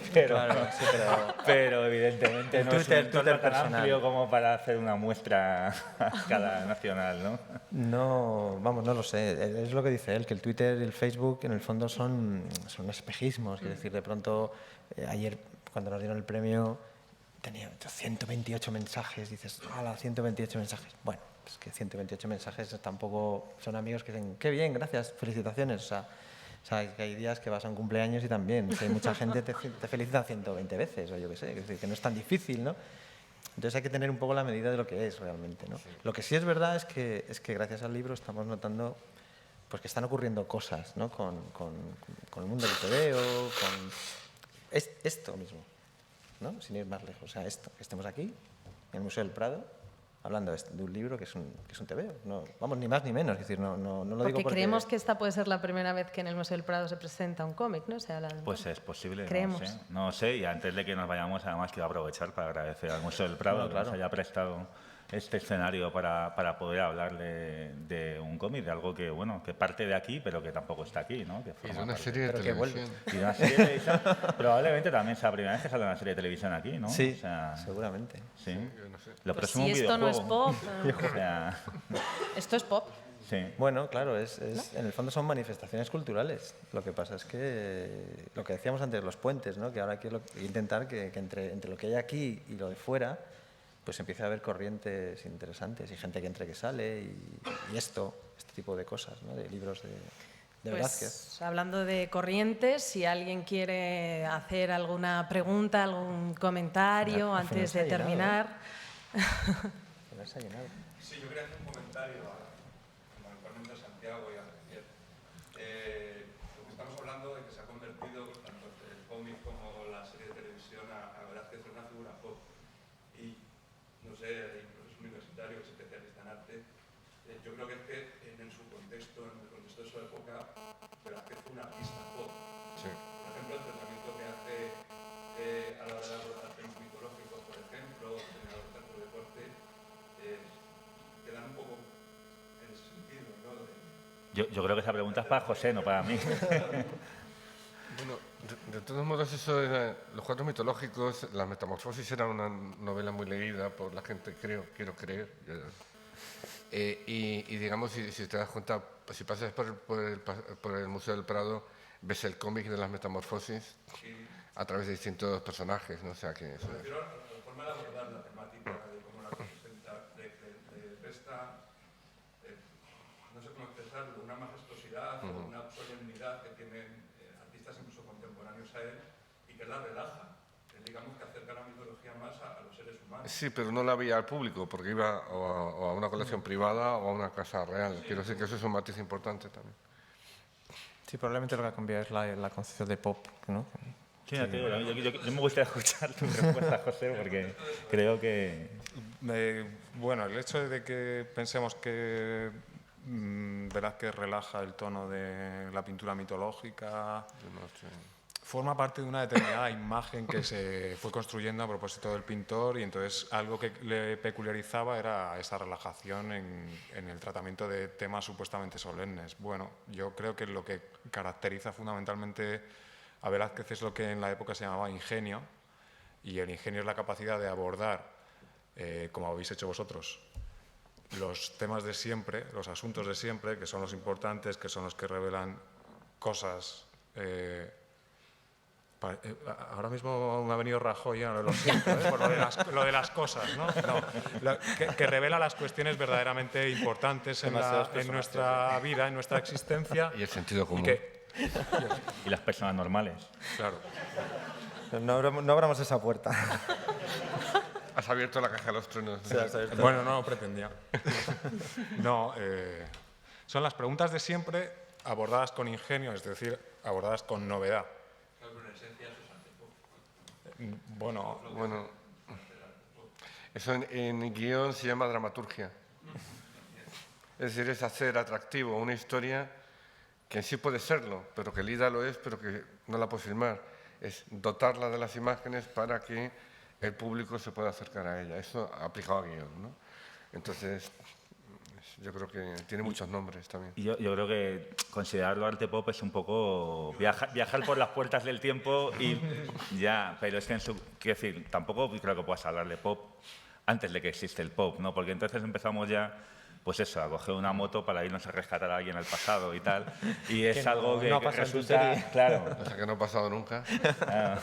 S4: pero evidentemente no es un entorno tan amplio como para hacer una muestra a escala nacional, ¿no?
S2: No, vamos, no lo sé. Es lo que dice él, que el Twitter y el Facebook en el fondo son espejismos. Es decir, de pronto, ayer cuando nos dieron el premio tenía 128 mensajes. Dices, ¡hala, 128 mensajes! Bueno, es que 128 mensajes tampoco son amigos que dicen, qué bien, gracias, felicitaciones. O sea, que hay días que vas a un cumpleaños y también, que mucha gente te felicita 120 veces, o yo qué sé, es decir, que no es tan difícil, ¿no? Entonces hay que tener un poco la medida de lo que es realmente, ¿no? Sí. Lo que sí es verdad es que gracias al libro estamos notando pues, que están ocurriendo cosas, ¿no? Con el mundo del TVO, con esto mismo, ¿no? Sin ir más lejos. O sea, esto, que estemos aquí, en el Museo del Prado, hablando de un libro que es un TVO. No, vamos, ni más ni menos. Es decir, no lo digo porque...
S1: creemos que esta puede ser la primera vez que en el Museo del Prado se presenta un cómic, ¿no?
S4: Pues es posible,
S1: creemos.
S4: No sé, y antes de que nos vayamos, además quiero aprovechar para agradecer al Museo del Prado que nos haya prestado este escenario para poder hablar de un cómic, de algo que, bueno, que parte de aquí, pero que tampoco está aquí, ¿no? Que
S3: y de una serie de televisión.
S4: Y de una serie de televisión. Probablemente también sea la primera vez que sale una serie de televisión aquí, ¿no?
S2: Sí,
S4: o sea,
S2: seguramente.
S4: Sí.
S3: Yo no sé.
S4: Lo
S1: pues
S4: próximo
S1: si esto no es pop...
S4: o sea,
S1: esto es pop.
S4: Sí.
S2: Bueno, claro, en el fondo son manifestaciones culturales. Lo que pasa es que, lo que decíamos antes, los puentes, ¿no? Que ahora quiero intentar que entre lo que hay aquí y lo de fuera, pues empiece a haber corrientes interesantes y gente que entre que sale y este tipo de cosas, ¿no? De libros de Velázquez.
S1: Pues hablando de corrientes, si alguien quiere hacer alguna pregunta, algún comentario
S2: Al final
S1: antes
S2: se ha
S1: de
S2: llenado,
S1: terminar.
S2: Se ha llenado.
S6: Sí, yo quería hacer un comentario actualmente a Santiago y a Javier. Porque estamos hablando de que se ha convertido tanto el cómic como la serie de televisión a Velázquez en una figura pop. Y no sé, hay un profesor universitario que es especialista en arte. Yo creo que es que en su contexto, en el contexto de su época, Velázquez fue un artista pop.
S3: Sí.
S6: Por ejemplo, el tratamiento que hace a la hora de abordar temas mitológicos, por ejemplo, en el teatro de corte, quedan un poco en ese sentido, ¿no?
S4: Yo creo que esa pregunta es para José, no para mí.
S3: Bueno, de todos modos, eso era, los cuadros mitológicos, la Metamorfosis era una novela muy leída por la gente, quiero creer. Y digamos, si te das cuenta, si pasas por el Museo del Prado, ves el cómic de las Metamorfosis a través de distintos personajes, ¿no? O sea que eso
S6: Me refiero a la forma de abordar la temática, de cómo la representa, de resta, no sé cómo expresarlo, una majestuosidad o una solemnidad que tienen artistas incluso contemporáneos a él y que la relaja, que digamos que acerca la mitología más a los seres humanos.
S3: Sí, pero no la veía al público, porque iba o a una colección privada o a una casa real. Quiero decir que eso es un matiz importante también.
S2: Sí, probablemente lo que ha cambiado es la concepción de pop, ¿no?
S4: Sí, yo me gustaría escuchar tu respuesta, José, porque creo que...
S5: Bueno, el hecho de que pensemos que Velázquez relaja el tono de la pintura mitológica forma parte de una determinada imagen que se fue construyendo a propósito del pintor y entonces algo que le peculiarizaba era esa relajación en el tratamiento de temas supuestamente solemnes. Bueno, yo creo que lo que caracteriza fundamentalmente a Velázquez es lo que en la época se llamaba ingenio, y el ingenio es la capacidad de abordar, como habéis hecho vosotros, los temas de siempre, los asuntos de siempre, que son los importantes, que son los que revelan cosas. Ahora mismo me ha venido Rajoy, ya lo siento, por lo de las cosas, ¿no? Que revela las cuestiones verdaderamente importantes en nuestra vida, en nuestra existencia.
S3: Y el sentido común.
S4: Y las personas normales.
S5: Claro.
S2: No abramos esa puerta.
S3: Has abierto la caja de los truenos.
S5: Bueno, no pretendía. No, son las preguntas de siempre abordadas con ingenio, es decir, abordadas con novedad. Bueno,
S3: eso en guión se llama dramaturgia. Es decir, es hacer atractivo una historia que en sí puede serlo, pero que Lida lo es, pero que no la puede filmar. Es dotarla de las imágenes para que el público se pueda acercar a ella. Eso aplicado a guión, ¿no? Entonces, yo creo que tiene muchos nombres también.
S4: Yo creo que considerarlo arte pop es un poco viajar por las puertas del tiempo y ya, pero es que quiero decir, tampoco creo que puedas hablar de pop antes de que existe el pop, ¿no? Porque entonces empezamos ya, pues eso, a coger una moto para irnos a rescatar a alguien al pasado y tal, y es
S2: Que
S4: algo
S2: no
S4: que
S2: pasa en tu
S4: resulta,
S2: serie.
S4: claro.
S3: O sea, que no ha pasado nunca.
S4: Ah.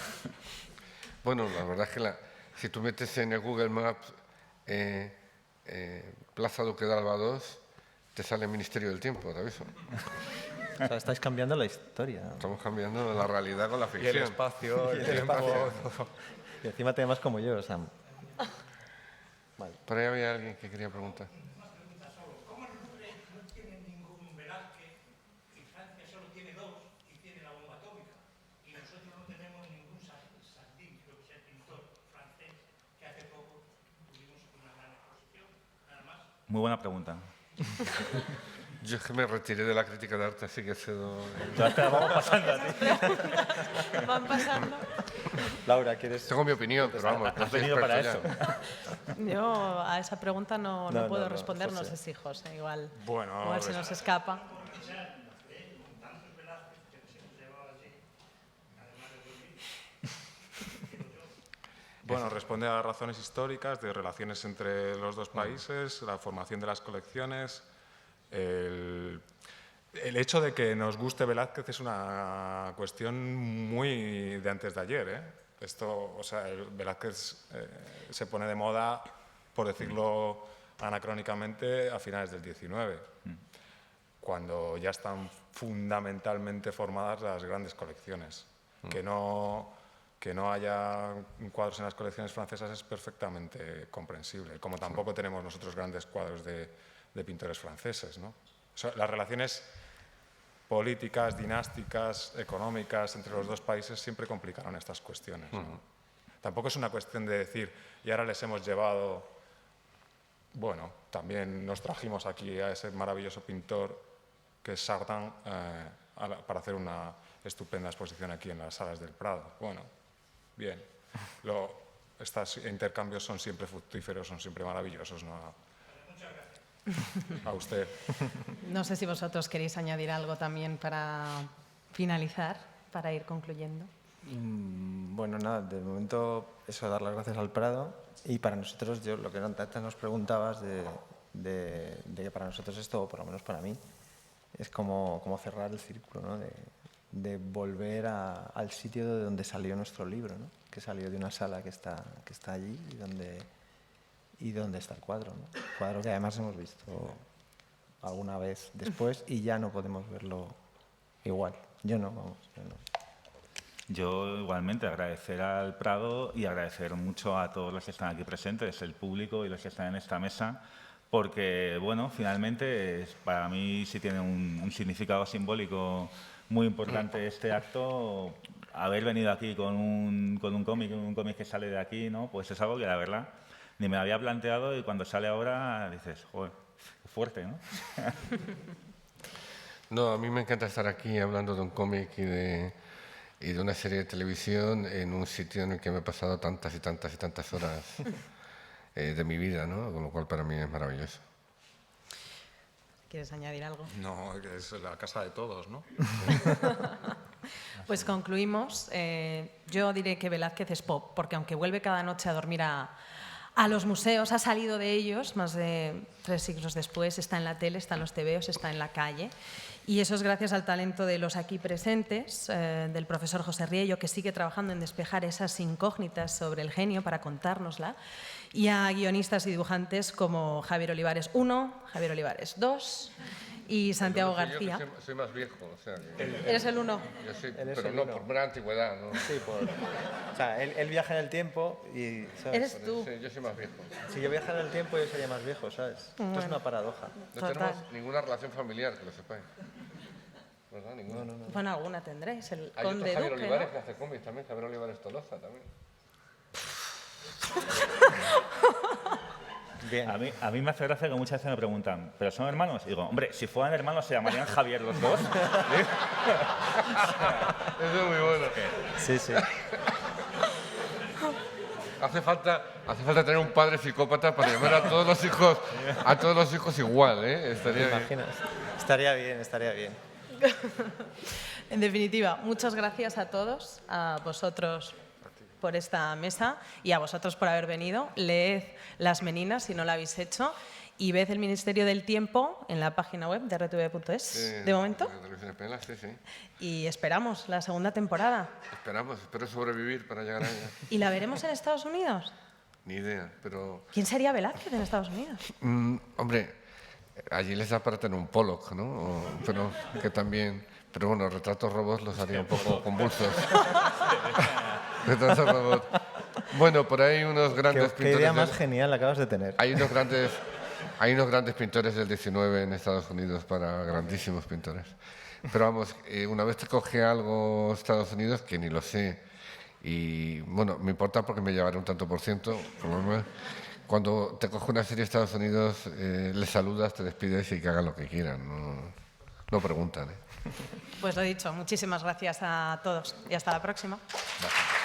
S3: Bueno, la verdad es que si tú metes en el Google Maps Plaza Duque de Alba 2, te sale el Ministerio del Tiempo, te aviso.
S2: O sea, estáis cambiando la historia.
S3: Estamos cambiando la realidad con la
S5: y el
S3: ficción.
S5: espacio, el tiempo.
S2: Y encima temas como yo, Sam. Vale.
S3: Por ahí había alguien que quería preguntar.
S7: ¿Cómo el Louvre no tiene ningún Velázquez y Francia solo tiene dos y tiene la bomba atómica? Y nosotros no tenemos ningún Sardín, creo que es el pintor francés, que hace poco tuvimos una gran exposición, nada más.
S4: Muy buena pregunta.
S3: Yo es que me retiré de la crítica de arte, así que cedo.
S4: Ya te la vamos pasando a ti.
S1: Van pasando.
S2: Laura, ¿quieres...?
S3: Tengo mi opinión, pero vamos.
S4: Has venido para eso.
S1: Yo a esa pregunta no puedo responder, no
S2: José.
S1: sé si José, igual
S5: Bueno,
S1: se nos escapa.
S5: Bueno, responde a razones históricas de relaciones entre los dos países, la formación de las colecciones, El hecho de que nos guste Velázquez es una cuestión muy de antes de ayer, ¿eh? Esto, o sea, Velázquez se pone de moda, por decirlo anacrónicamente, a finales del 19, cuando ya están fundamentalmente formadas las grandes colecciones. Que no haya cuadros en las colecciones francesas es perfectamente comprensible, como tampoco tenemos nosotros grandes cuadros de pintores franceses, ¿no? O sea, las relaciones políticas, dinásticas, económicas entre los dos países siempre complicaron estas cuestiones, ¿no? Tampoco es una cuestión de decir, y ahora les hemos llevado, bueno, también nos trajimos aquí a ese maravilloso pintor que es Chardin para hacer una estupenda exposición aquí en las salas del Prado. Bueno, bien, estos intercambios son siempre fructíferos, son siempre maravillosos, ¿no? A usted.
S1: No sé si vosotros queréis añadir algo también para finalizar, para ir concluyendo.
S2: Bueno, nada, de momento eso, dar las gracias al Prado. Y para nosotros, yo lo que antes nos preguntabas de que para nosotros esto, o por lo menos para mí, es como cerrar el círculo, ¿no? De volver al sitio de donde salió nuestro libro, ¿no? Que salió de una sala que está allí y donde está el cuadro, ¿no? El cuadro que además hemos visto alguna vez después y ya no podemos verlo igual. Yo no.
S4: Yo igualmente agradecer al Prado y agradecer mucho a todos los que están aquí presentes, el público y los que están en esta mesa, porque, bueno, finalmente para mí sí tiene un significado simbólico muy importante este acto. Haber venido aquí con un cómic que sale de aquí, ¿no? Pues es algo que la verdad ni me había planteado, y cuando sale ahora dices, joder, qué fuerte, ¿no?
S3: No, a mí me encanta estar aquí hablando de un cómic y de una serie de televisión en un sitio en el que me he pasado tantas y tantas y tantas horas de mi vida, ¿no? Con lo cual para mí es maravilloso.
S1: ¿Quieres añadir algo?
S5: No, es la casa de todos, ¿no?
S1: Pues concluimos. Yo diré que Velázquez es pop, porque aunque vuelve cada noche a dormir a los museos, ha salido de ellos más de 3 siglos después, está en la tele, está en los tebeos, está en la calle. Y eso es gracias al talento de los aquí presentes, del profesor José Riello, que sigue trabajando en despejar esas incógnitas sobre el genio para contárnosla, y a guionistas y dibujantes como Javier Olivares 1, Javier Olivares 2 y Santiago García.
S3: Yo soy más viejo, o sea que...
S1: ¿Eres el 1?
S3: Yo soy,
S2: Él es
S3: pero
S2: el
S3: no
S2: uno.
S3: por mera antigüedad, ¿no?
S2: Sí, o sea, él viaja en el tiempo y... ¿sabes?
S1: Eres tú.
S3: Sí, yo soy más viejo.
S2: Si yo viajara en el tiempo, yo sería más viejo, ¿sabes? Esto es una paradoja.
S3: No
S1: Total.
S3: tenemos ninguna relación familiar, que lo sepáis. ¿Verdad? Ninguna. No.
S1: Bueno, alguna tendréis. El
S3: Hay otro
S1: Conde
S3: Javier
S1: Duque,
S3: Olivares
S1: ¿no?
S3: que hace cómics también, Javier Olivares Tolosa también.
S2: Bien.
S4: A mí me hace gracia que muchas veces me preguntan, ¿pero son hermanos? Y digo, hombre, si fueran hermanos se llamarían Javier los dos.
S3: Eso es muy bueno.
S2: Sí, sí.
S3: Hace falta tener un padre psicópata para llamar a todos los hijos igual, ¿eh? Estaría
S2: ¿Te
S3: bien.
S2: imaginas? Estaría bien, estaría bien.
S1: En definitiva, muchas gracias a todos, a vosotros por esta mesa y a vosotros por haber venido. Leed Las Meninas si no lo habéis hecho y ved El Ministerio del Tiempo en la página web de rtv.es de momento.
S3: De Televisión Española, sí, sí.
S1: Y esperamos la segunda temporada.
S3: Espero sobrevivir para llegar a ella.
S1: ¿Y la veremos en Estados Unidos?
S3: Ni idea, pero...
S1: ¿Quién sería Velázquez en Estados Unidos?
S3: Hombre, allí les da para tener un Pollock, ¿no? Pero que también... Pero bueno, retratos robots los haría un poco convulsos. Retratos robots. Bueno, por ahí unos grandes
S2: ¿Qué
S3: pintores...
S2: idea más genial acabas de tener?
S3: Hay unos grandes pintores del 19 en Estados Unidos para grandísimos pintores. Pero vamos, una vez te coge algo Estados Unidos, que ni lo sé, y bueno, me importa porque me llevaré un tanto por ciento, por lo menos. Cuando te coge una serie Estados Unidos, les saludas, te despides y que hagan lo que quieran, no preguntan, ¿eh?
S1: Pues lo dicho, muchísimas gracias a todos y hasta la próxima.
S3: Gracias.